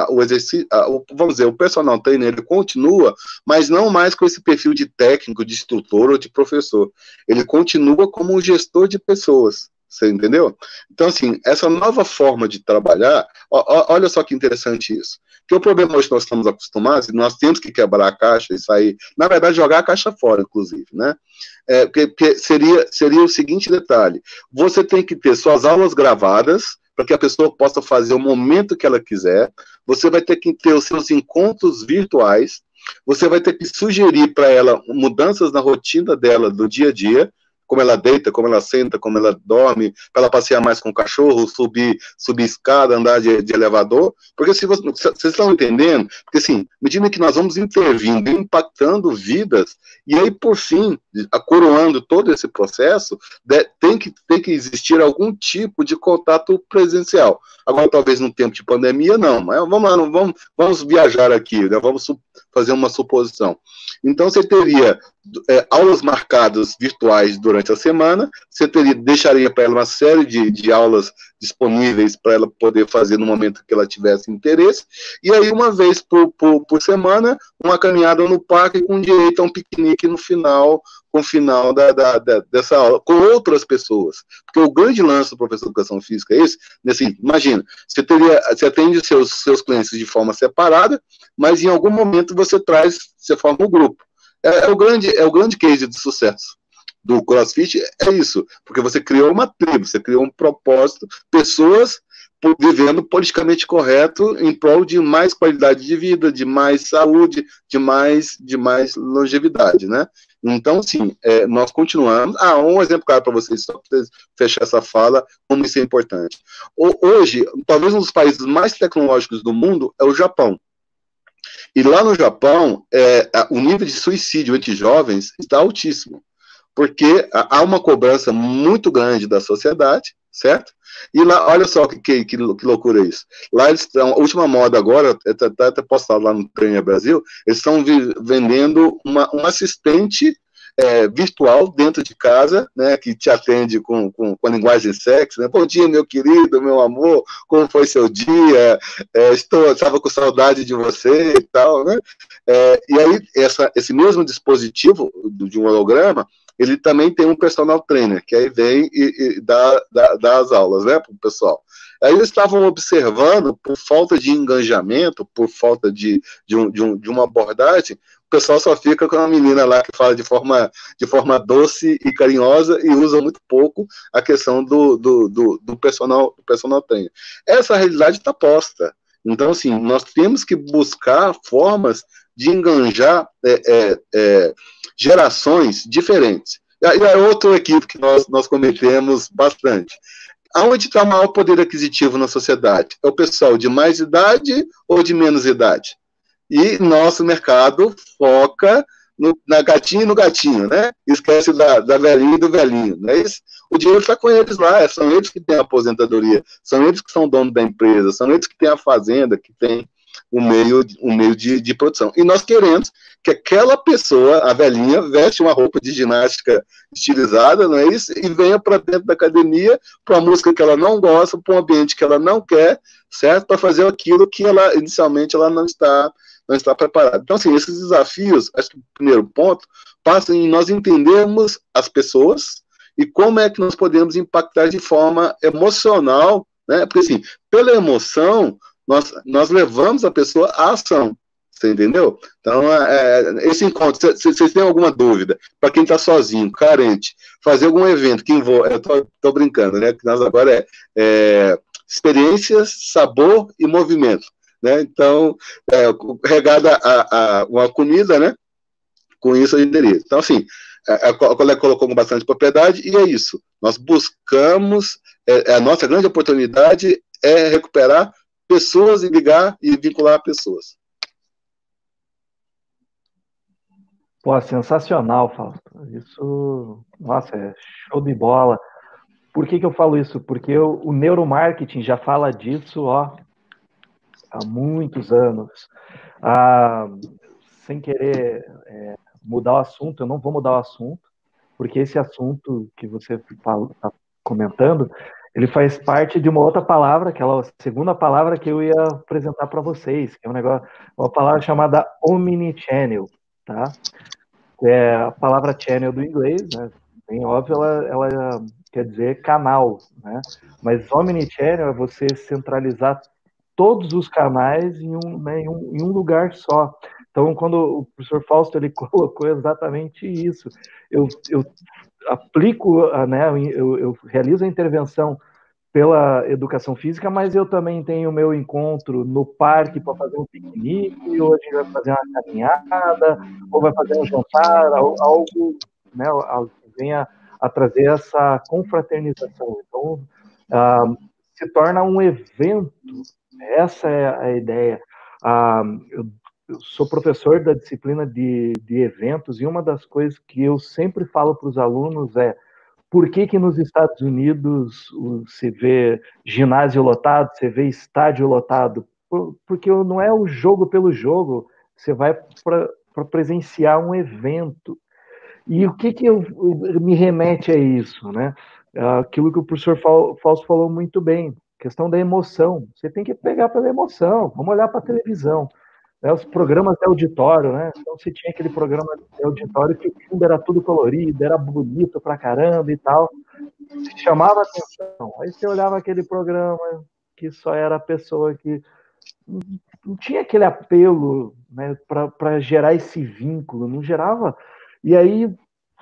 o exercício, vamos dizer, o personal trainer ele continua, mas não mais com esse perfil de técnico, de instrutor ou de professor. Ele continua como um gestor de pessoas. Você entendeu? Então, assim, essa nova forma de trabalhar, olha só que interessante isso. Porque o problema hoje que nós estamos acostumados, nós temos que quebrar a caixa e sair, na verdade, jogar a caixa fora, inclusive, né? Porque seria o seguinte detalhe: você tem que ter suas aulas gravadas, para que a pessoa possa fazer o momento que ela quiser, você vai ter que ter os seus encontros virtuais, você vai ter que sugerir para ela mudanças na rotina dela do dia a dia, como ela deita, como ela senta, como ela dorme, para ela passear mais com o cachorro, subir escada, andar de elevador, porque se vocês estão entendendo, porque assim, à medida que nós vamos intervindo, impactando vidas, e aí, por fim, coroando todo esse processo, tem que existir algum tipo de contato presencial. Agora, talvez no tempo de pandemia, não, mas vamos lá, vamos viajar aqui, né? Vamos fazer uma suposição. Então, você teria aulas marcadas virtuais durante a semana, você deixaria para ela uma série de aulas disponíveis para ela poder fazer no momento que ela tivesse interesse, e aí uma vez por semana, uma caminhada no parque com direito a um piquenique no final, com o final dessa aula, com outras pessoas. Porque o grande lance do professor de educação física é esse, assim, imagina, você atende seus clientes de forma separada, mas em algum momento você forma um grupo. É o grande case de sucesso do CrossFit, é isso, porque você criou uma tribo, você criou um propósito, pessoas vivendo politicamente correto em prol de mais qualidade de vida, de mais saúde, de mais longevidade, né? Então, sim, nós continuamos. Um exemplo claro para vocês, só para fechar essa fala, como isso é importante. Hoje, talvez um dos países mais tecnológicos do mundo é o Japão. E lá no Japão, o nível de suicídio entre jovens está altíssimo, porque há uma cobrança muito grande da sociedade, certo? E lá, olha só que loucura isso. Lá eles estão, a última moda agora, até postado lá no Trainer Brasil, eles estão vendendo um assistente virtual dentro de casa, né, que te atende com a linguagem sexy, né? Bom dia, meu querido, meu amor, como foi seu dia? Estava com saudade de você e tal, né? E aí, esse mesmo dispositivo de um holograma, ele também tem um personal trainer, que aí vem e dá as aulas, né, para o pessoal. Aí eles estavam observando, por falta de engajamento, por falta de uma abordagem, o pessoal só fica com uma menina lá que fala de forma doce e carinhosa e usa muito pouco a questão do personal trainer. Essa realidade está posta. Então, assim, nós temos que buscar formas de enganjar gerações diferentes. E é outro equívoco que nós cometemos bastante. Aonde está o maior poder aquisitivo na sociedade? É o pessoal de mais idade ou de menos idade? E nosso mercado foca na gatinha e no gatinho, né? Esquece da velhinha e do velhinho, não é isso? O dinheiro está com eles lá, são eles que têm a aposentadoria, são eles que são donos da empresa, são eles que têm a fazenda, que tem o meio de produção. E nós queremos que aquela pessoa, a velhinha, veste uma roupa de ginástica estilizada, não é isso? E venha para dentro da academia, para uma música que ela não gosta, para um ambiente que ela não quer, certo? Para fazer aquilo que ela, inicialmente, ela não está preparada. Então, assim, esses desafios, acho que o primeiro ponto, passa em nós entendermos as pessoas e como é que nós podemos impactar de forma emocional, né? Porque, assim, pela emoção, nós levamos a pessoa à ação, você entendeu? Então, esse encontro, se vocês têm alguma dúvida, para quem está sozinho, carente, fazer algum evento que envolva, eu estou brincando, né? Que nós agora experiências, sabor e movimento, né? Então, regada a uma comida, né? Com isso a gente teria. Então, assim, a colega colocou com bastante propriedade, e é isso. Nós buscamos, a nossa grande oportunidade é recuperar pessoas e ligar e vincular pessoas. Pô, sensacional, Fausto. Isso, nossa, é show de bola. Por que eu falo isso? Porque o neuromarketing já fala disso, há muitos anos. Ah, sem querer mudar o assunto, eu não vou mudar o assunto, porque esse assunto que você está comentando, ele faz parte de uma outra palavra, aquela segunda palavra que eu ia apresentar para vocês, que é um negócio, uma palavra chamada omnichannel, tá? É a palavra channel do inglês, né? Bem óbvio, ela quer dizer canal, né? Mas omnichannel é você centralizar todos os canais né, em um lugar só. Então, quando o professor Fausto ele colocou exatamente isso, eu aplico, né, eu realizo a intervenção pela educação física, mas eu também tenho o meu encontro no parque para fazer um piquenique, ou a gente vai fazer uma caminhada, ou vai fazer um jantar, algo, né, algo que venha a trazer essa confraternização. Então, se torna um evento, essa é a ideia. Eu sou professor da disciplina de eventos, e uma das coisas que eu sempre falo para os alunos é: por que nos Estados Unidos se vê ginásio lotado, você vê estádio lotado? Porque não é o jogo pelo jogo, você vai para presenciar um evento. E o que me remete a isso, né? Aquilo que o professor Fausto falou muito bem, questão da emoção. Você tem que pegar pela emoção, vamos olhar para a televisão. Né, os programas de auditório, né? Então você tinha aquele programa de auditório que o fundo era tudo colorido, era bonito pra caramba e tal, chamava atenção. Aí você olhava aquele programa que só era a pessoa que não tinha aquele apelo, né, para gerar esse vínculo, não gerava. E aí,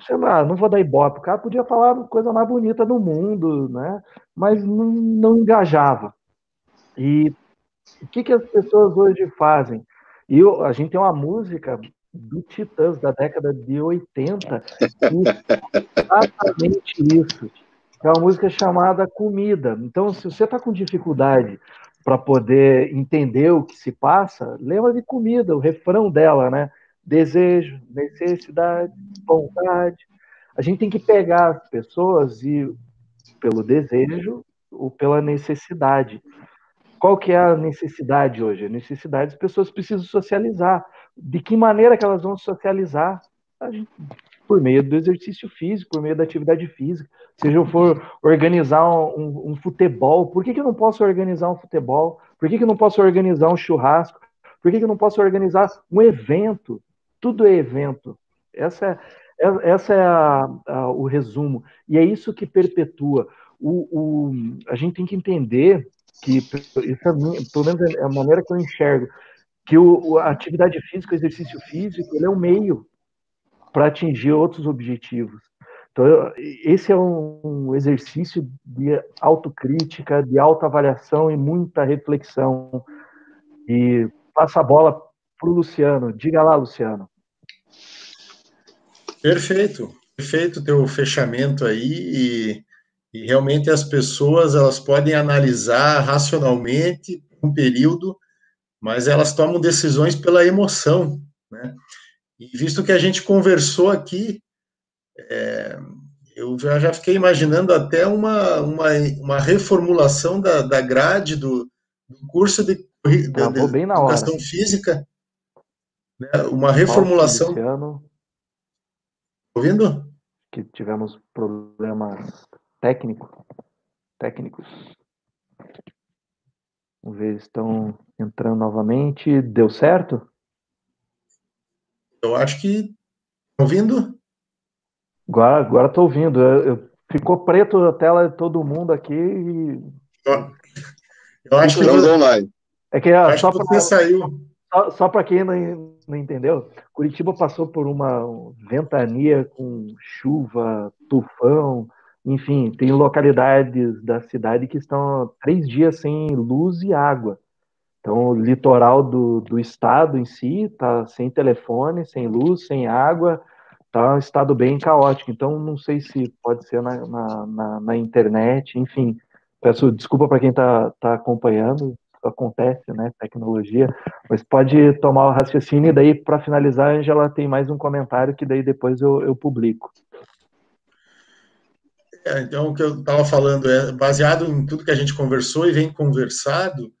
sei lá, não vou dar ibope, o cara podia falar a coisa mais bonita do mundo, né? Mas não engajava. E o que as pessoas hoje fazem? E a gente tem uma música do Titãs da década de 80 que exatamente isso. É uma música chamada Comida. Então, se você está com dificuldade para poder entender o que se passa, lembra de comida, o refrão dela, né? Desejo, necessidade, vontade. A gente tem que pegar as pessoas e pelo desejo ou pela necessidade. Qual que é a necessidade hoje? A necessidade, as pessoas precisam socializar. De que maneira que elas vão socializar? Por meio do exercício físico, por meio da atividade física. Se eu for organizar um futebol, por que eu não posso organizar um futebol? Por que eu não posso organizar um churrasco? Por que eu não posso organizar um evento? Tudo é evento. Essa é o resumo. E é isso que perpetua. A gente tem que entender que, isso pelo menos é a maneira que eu enxergo, que a atividade física, o exercício físico, ele é um meio para atingir outros objetivos. Então, esse é um exercício de autocrítica, de autoavaliação e muita reflexão. E passa a bola para o Luciano. Diga lá, Luciano. Perfeito, perfeito teu fechamento aí, e realmente as pessoas elas podem analisar racionalmente um período, mas elas tomam decisões pela emoção, né? E visto que a gente conversou aqui, eu já fiquei imaginando até uma reformulação da grade do curso de Bem na hora. educação física, né? Uma reformulação. Luciano, ouvindo? Que tivemos problemas técnicos. Vamos ver, estão entrando novamente. Deu certo? Eu acho que. Ouvindo? Agora estou ouvindo. Ficou preto a tela de todo mundo aqui. Eu acho que online. É que só para você saiu. Só para quem não entendeu, Curitiba passou por uma ventania com chuva, tufão, enfim, tem localidades da cidade que estão 3 dias sem luz e água. Então, o litoral do estado em si está sem telefone, sem luz, sem água, está um estado bem caótico. Então, não sei se pode ser na internet, enfim. Peço desculpa para quem está acompanhando, acontece, né? Tecnologia, mas pode tomar o raciocínio, e daí, para finalizar, a Angela tem mais um comentário que daí depois eu publico. Então, o que eu estava falando é baseado em tudo que a gente conversou e vem conversado.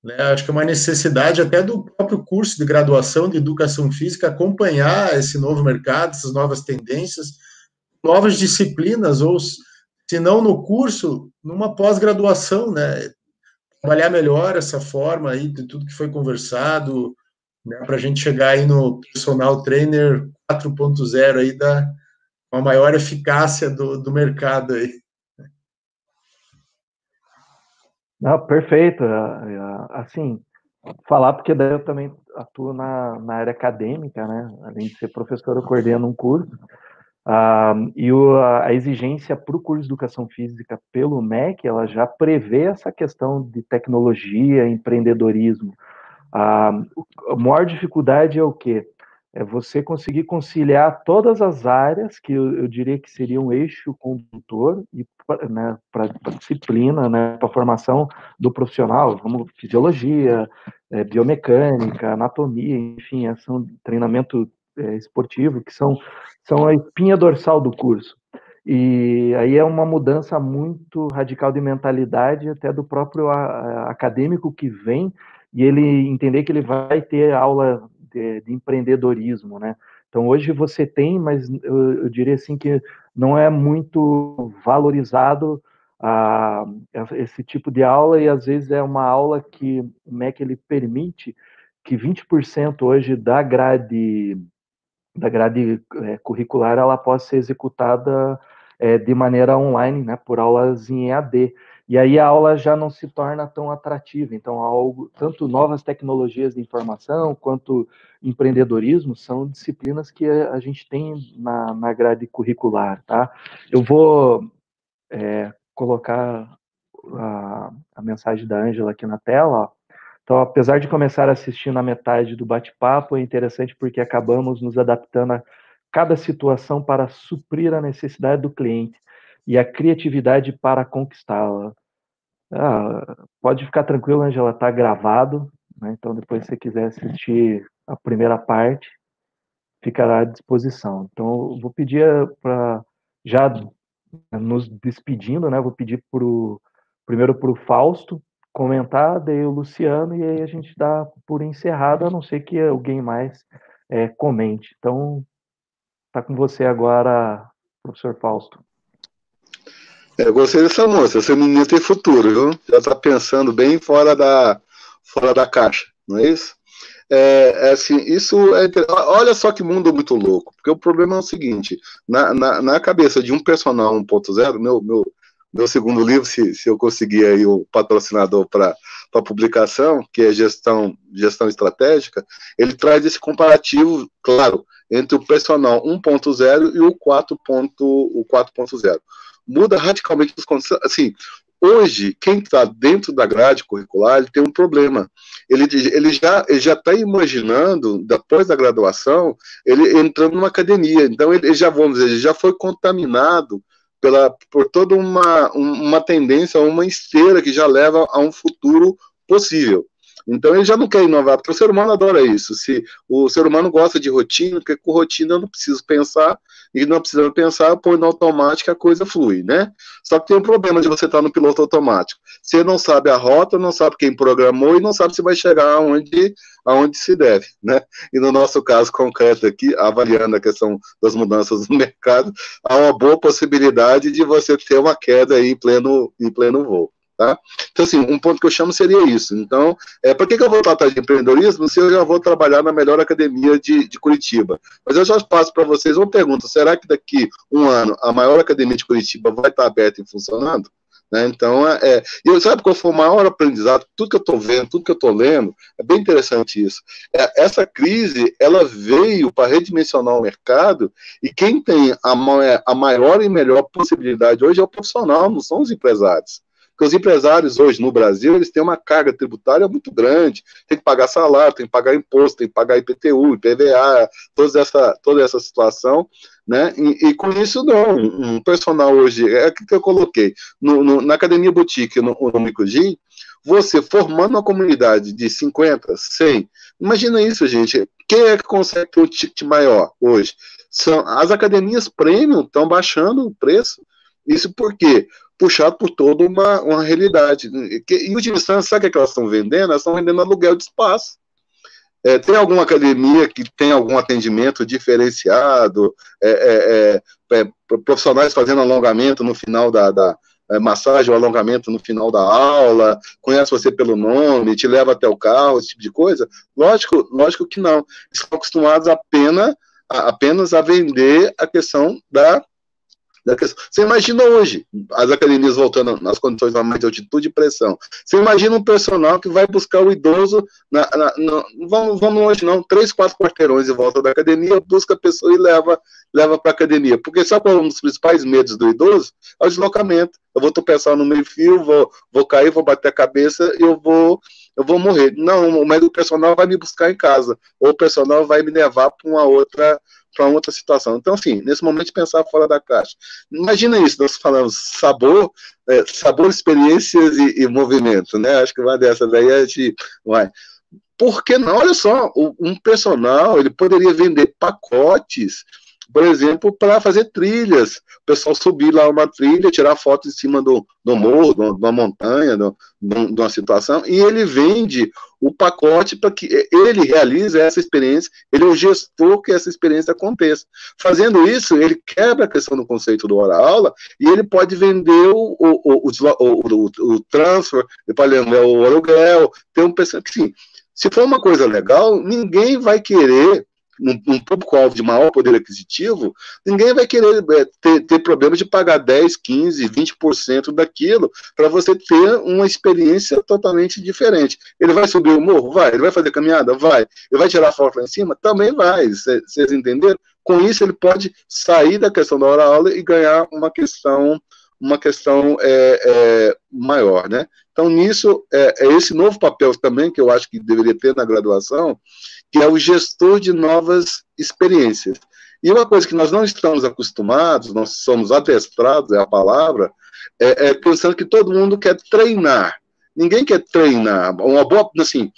né? Acho que é uma necessidade até do próprio curso de graduação de Educação Física acompanhar esse novo mercado, essas novas tendências, novas disciplinas, ou se não no curso, numa pós-graduação, né? Trabalhar melhor essa forma aí de tudo que foi conversado, né? Para a gente chegar aí no personal trainer 4.0 aí da uma maior eficácia do mercado aí. Não, perfeito. Assim, falar porque daí eu também atuo na área acadêmica, né? Além de ser professor, eu coordeno um curso. E a exigência para o curso de Educação Física pelo MEC, ela já prevê essa questão de tecnologia, empreendedorismo. A maior dificuldade é o quê? É você conseguir conciliar todas as áreas que eu diria que seria um eixo condutor e, né, para a disciplina, né, para a formação do profissional, como fisiologia, biomecânica, anatomia, enfim, são treinamento esportivo, que são a espinha dorsal do curso. E aí é uma mudança muito radical de mentalidade até do próprio acadêmico que vem e ele entender que ele vai ter aula de empreendedorismo, né? Então hoje você tem, mas eu diria assim que não é muito valorizado esse tipo de aula e às vezes é uma aula que o MEC ele permite que 20% hoje da grade curricular ela possa ser executada de maneira online, né, por aulas em EAD. E aí a aula já não se torna tão atrativa. Então, tanto novas tecnologias de informação quanto empreendedorismo são disciplinas que a gente tem na grade curricular, tá? Eu vou colocar a mensagem da Ângela aqui na tela, ó. Então, apesar de começar a assistir na metade do bate-papo, é interessante porque acabamos nos adaptando a cada situação para suprir a necessidade do cliente e a criatividade para conquistá-la. Pode ficar tranquilo, Angela, está gravado, né? Então, depois, se você quiser assistir a primeira parte, ficará à disposição. Então, eu vou pedir para, já nos despedindo, né? Vou pedir primeiro para o Fausto comentar, daí o Luciano, e aí a gente dá por encerrado, a não ser que alguém mais comente. Então, está com você agora, professor Fausto. Eu gostei dessa moça, essa menina tem futuro, viu? Já está pensando bem fora da caixa, não é isso? Assim, isso é. Olha só que mundo muito louco, porque o problema é o seguinte: na cabeça de um personal 1.0, meu segundo livro, se eu conseguir aí o patrocinador para publicação, que é gestão estratégica, ele traz esse comparativo, claro, entre o personal 1.0 e o 4.0. Muda radicalmente os conceitos. Assim, hoje, quem está dentro da grade curricular, ele tem um problema. Ele já está imaginando, depois da graduação, ele entrando numa academia. Então, ele já, vamos dizer, ele já foi contaminado por toda uma tendência, uma esteira que já leva a um futuro possível. Então ele já não quer inovar, porque o ser humano adora isso. Se o ser humano gosta de rotina, porque com rotina eu não preciso pensar, e não precisando pensar, eu ponho no automático, a coisa flui, né? Só que tem um problema de você estar no piloto automático. Você não sabe a rota, não sabe quem programou e não sabe se vai chegar aonde se deve, né? E no nosso caso concreto aqui, avaliando a questão das mudanças no mercado, há uma boa possibilidade de você ter uma queda aí em pleno voo. Tá? Então, assim, um ponto que eu chamo seria isso. Então, por que eu vou tratar de empreendedorismo se eu já vou trabalhar na melhor academia de Curitiba? Mas eu já passo para vocês uma pergunta: será que daqui um ano a maior academia de Curitiba vai estar aberta e funcionando? Né? Então, e sabe qual foi o maior aprendizado? Tudo que eu estou vendo, tudo que eu estou lendo, é bem interessante isso. Essa crise, ela veio para redimensionar o mercado, e quem tem a maior e melhor possibilidade hoje é o profissional, não são os empresários. Porque os empresários hoje no Brasil, eles têm uma carga tributária muito grande, tem que pagar salário, tem que pagar imposto, tem que pagar IPTU, IPVA, toda essa situação, né? E com isso, não, um personal hoje, é o que eu coloquei, na Academia Boutique, no Micogym, você formando uma comunidade de 50, 100, imagina isso, gente, quem é que consegue ter um ticket maior hoje? As academias premium estão baixando o preço. Isso por quê? Puxado por toda uma realidade. E o de distância, sabe o que elas estão vendendo? Elas estão vendendo aluguel de espaço. Tem alguma academia que tem algum atendimento diferenciado, profissionais fazendo alongamento no final da massagem ou alongamento no final da aula, conhece você pelo nome, te leva até o carro, esse tipo de coisa? Lógico que não. Estão acostumados apenas a vender a questão da questão. Você imagina hoje, as academias voltando nas condições normais de altitude e pressão. Você imagina um personal que vai buscar o idoso, vamos longe não, 3, 4 quarteirões em volta da academia, busca a pessoa e leva para a academia. Porque sabe qual é um dos principais medos do idoso? É o deslocamento. Eu vou tropeçar no meio-fio, vou cair, vou bater a cabeça e eu vou morrer. Não, mas o personal vai me buscar em casa, ou o personal vai me levar para uma outra situação. Então, assim, nesse momento, pensar fora da caixa. Imagina isso, nós falamos sabor, experiências e movimento, né? Acho que uma dessas daí a gente vai. Por que não? Olha só, um personal, ele poderia vender pacotes, por exemplo, para fazer trilhas. O pessoal subir lá uma trilha, tirar foto em cima do morro, de uma montanha, de uma situação, e ele vende o pacote para que ele realize essa experiência, ele é o gestor que essa experiência aconteça. Fazendo isso, ele quebra a questão do conceito do hora-aula e ele pode vender o transfer, ele pode vender o aluguel, ter um pessoal que, sim, se for uma coisa legal, ninguém vai querer, num público-alvo de maior poder aquisitivo, ninguém vai querer ter problema de pagar 10, 15, 20% daquilo para você ter uma experiência totalmente diferente. Ele vai subir o morro? Vai. Ele vai fazer caminhada? Vai. Ele vai tirar foto lá em cima? Também vai. Vocês entenderam? Com isso, ele pode sair da questão da hora-aula e ganhar uma questão maior, né? Então, nisso, é esse novo papel também que eu acho que deveria ter na graduação, que é o gestor de novas experiências. E uma coisa que nós não estamos acostumados, nós somos adestrados, é a palavra, pensando que todo mundo quer treinar. Ninguém quer treinar. Uma boa, assim,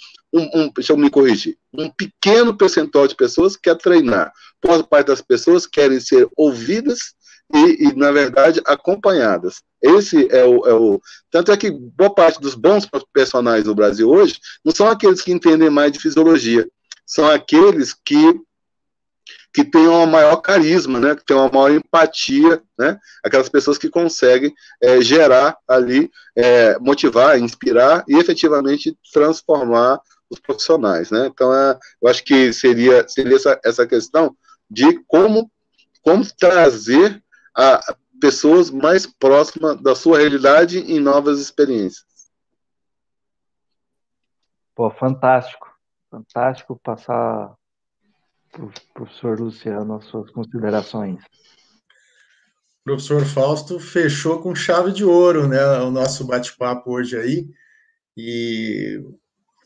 deixa eu me corrigir, um pequeno percentual de pessoas quer treinar. Boa parte das pessoas querem ser ouvidas e, na verdade, acompanhadas. Esse é o... Tanto é que boa parte dos bons personagens no Brasil hoje não são aqueles que entendem mais de fisiologia, são aqueles que têm uma maior carisma, né, que têm uma maior empatia, né, aquelas pessoas que conseguem gerar ali, motivar, inspirar e efetivamente transformar os profissionais, né? Então, eu acho que seria essa questão de como trazer a pessoas mais próximas da sua realidade em novas experiências. Pô, fantástico. Fantástico passar para o professor Luciano as suas considerações. O professor Fausto fechou com chave de ouro, né, o nosso bate-papo hoje aí, e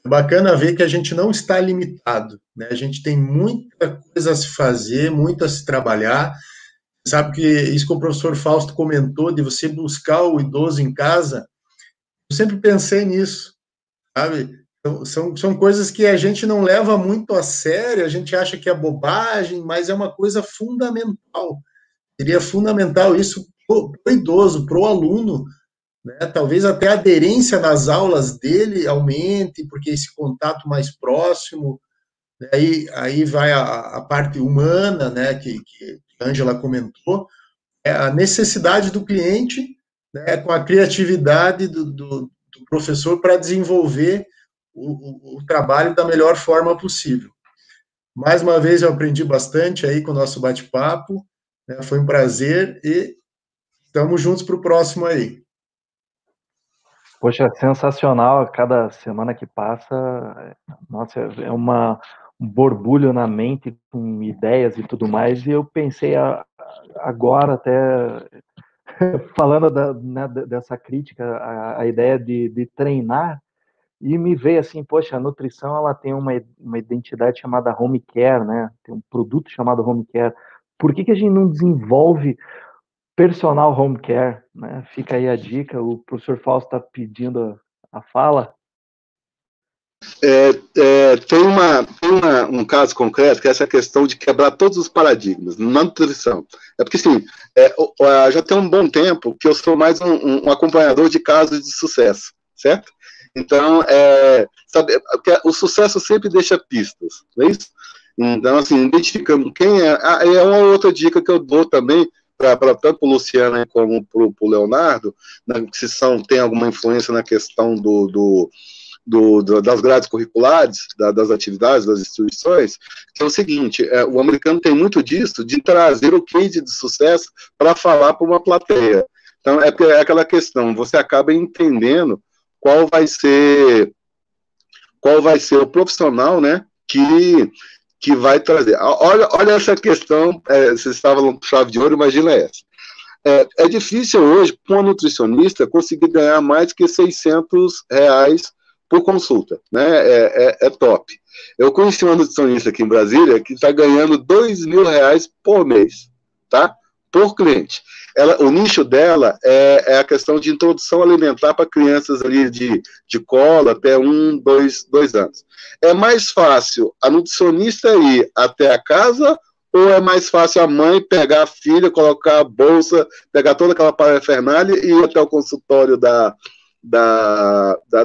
é bacana ver que a gente não está limitado, né, a gente tem muita coisa a se fazer, muito a se trabalhar. Sabe que isso que o professor Fausto comentou, de você buscar o idoso em casa, eu sempre pensei nisso, sabe? São coisas que a gente não leva muito a sério, a gente acha que é bobagem, mas é uma coisa fundamental. Seria fundamental isso para o idoso, para o aluno, né? Talvez até a aderência nas aulas dele aumente, porque esse contato mais próximo, né? Aí vai a parte humana, né, que a Ângela comentou, a necessidade do cliente, né, com a criatividade do professor para desenvolver o trabalho da melhor forma possível. Mais uma vez eu aprendi bastante aí com o nosso bate-papo, né, foi um prazer e estamos juntos para o próximo aí. Poxa, sensacional, cada semana que passa, nossa, é um borbulho na mente com ideias e tudo mais, e eu pensei agora até falando dessa crítica à ideia de treinar, e me veio assim, poxa, a nutrição ela tem uma identidade chamada home care, né? Tem um produto chamado home care. Por que a gente não desenvolve personal home care, né? Fica aí a dica, o professor Fausto está pedindo a fala. Um caso concreto que é essa questão de quebrar todos os paradigmas na nutrição. É porque, assim, já tem um bom tempo que eu sou mais um acompanhador de casos de sucesso, certo? Então, sabe, porque o sucesso sempre deixa pistas, não é isso? Então, assim, identificando quem é uma outra dica que eu dou também, tanto para o Luciano como para o Leonardo, né, se tem alguma influência na questão das grades curriculares, das atividades, das instituições, que é o seguinte, o americano tem muito disso, de trazer o case de sucesso para falar para uma plateia. Então, é aquela questão, você acaba entendendo qual vai ser o profissional, né, que vai trazer. Olha essa questão, vocês estavam com chave de ouro, imagina essa. É difícil hoje, para uma nutricionista, conseguir ganhar mais que R$600 por consulta, né? É top. Eu conheci uma nutricionista aqui em Brasília que está ganhando R$2.000 por mês, tá? Por cliente. O nicho dela é a questão de introdução alimentar para crianças ali de colo até 2 anos. É mais fácil a nutricionista ir até a casa ou é mais fácil a mãe pegar a filha, colocar a bolsa, pegar toda aquela parafernália e ir até o consultório da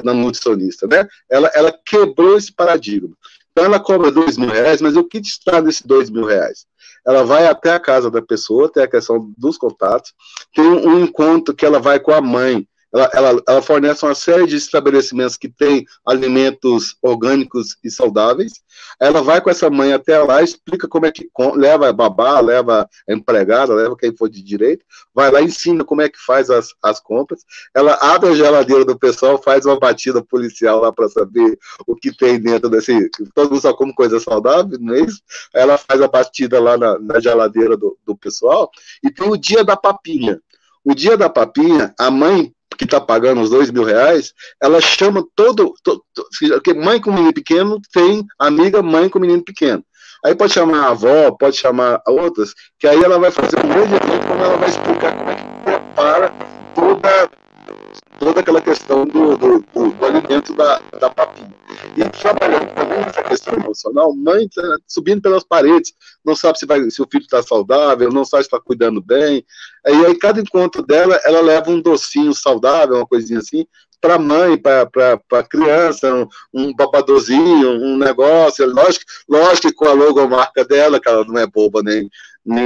nutricionista, né? Ela quebrou esse paradigma. Então ela cobra R$2.000, mas o que está nesses R$2.000? Ela vai até a casa da pessoa, tem a questão dos contatos, tem um encontro que ela vai com a mãe, ela fornece uma série de estabelecimentos que tem alimentos orgânicos e saudáveis, ela vai com essa mãe até lá, explica como é que leva a babá, leva a empregada, leva quem for de direito, vai lá, ensina como é que faz as compras, ela abre a geladeira do pessoal, faz uma batida policial lá para saber o que tem dentro desse, todo mundo só come coisa saudável, não é isso? Ela faz a batida lá na geladeira do pessoal, e tem o dia da papinha. O dia da papinha, a mãe que está pagando os R$2.000, ela chama porque mãe com menino pequeno tem amiga mãe com menino pequeno. Aí pode chamar a avó, pode chamar outras, que aí ela vai fazer um grande evento, quando ela vai explicar como é que prepara toda aquela questão do alimento da papinha. E trabalhando também nessa questão emocional, mãe tá subindo pelas paredes, não sabe se o filho está saudável, não sabe se está cuidando bem. E aí, cada encontro dela, ela leva um docinho saudável, uma coisinha assim, para a mãe, para a criança, um babadorzinho, um negócio. Lógico que com a logomarca dela, que ela não é boba nem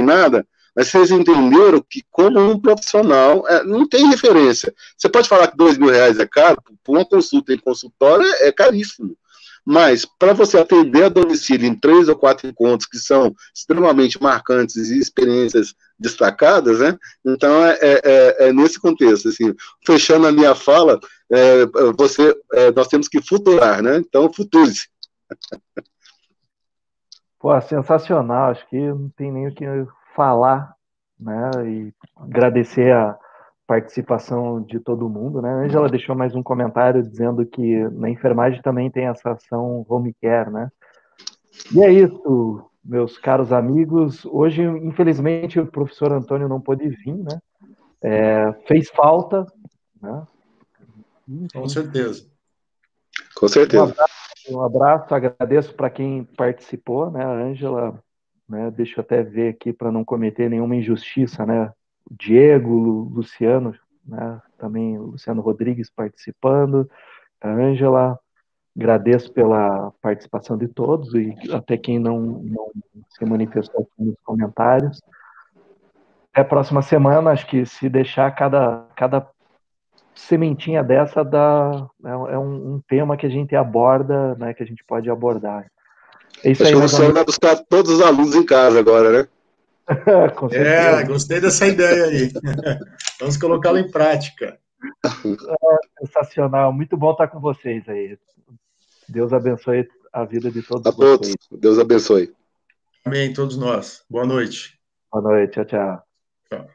nada. Mas vocês entenderam que, como um profissional, não tem referência. Você pode falar que R$2.000 é caro, por uma consulta em consultório é caríssimo. Mas, para você atender a domicílio em 3 ou 4 encontros que são extremamente marcantes e experiências destacadas, né? Então, é nesse contexto. Assim, fechando a minha fala, nós temos que futurar, né? Então, future-se. Pô, sensacional. Acho que não tem nem o que falar, né? E agradecer a participação de todo mundo, né? A Ângela deixou mais um comentário dizendo que na enfermagem também tem essa ação home care, né? E é isso, meus caros amigos. Hoje, infelizmente, o professor Antônio não pôde vir, né? Fez falta, né? Enfim. Com certeza. Com certeza. Um abraço, agradeço para quem participou, né? A Ângela, né? Deixa eu até ver aqui para não cometer nenhuma injustiça, né? O Diego, o Luciano, né? Também o Luciano Rodrigues participando, a Ângela, agradeço pela participação de todos e até quem não se manifestou aqui nos comentários. Até a próxima semana, acho que se deixar cada sementinha dessa é um tema que a gente aborda, né, que a gente pode abordar. É isso. Acho aí, que o Luciano vai buscar todos os alunos em casa agora, né? Com certeza. Gostei dessa ideia aí. Vamos colocá-la em prática. Sensacional, muito bom estar com vocês aí. Deus abençoe a vida de todos vocês. Deus abençoe. Amém, todos nós. Boa noite. Boa noite, tchau, tchau. Tchau.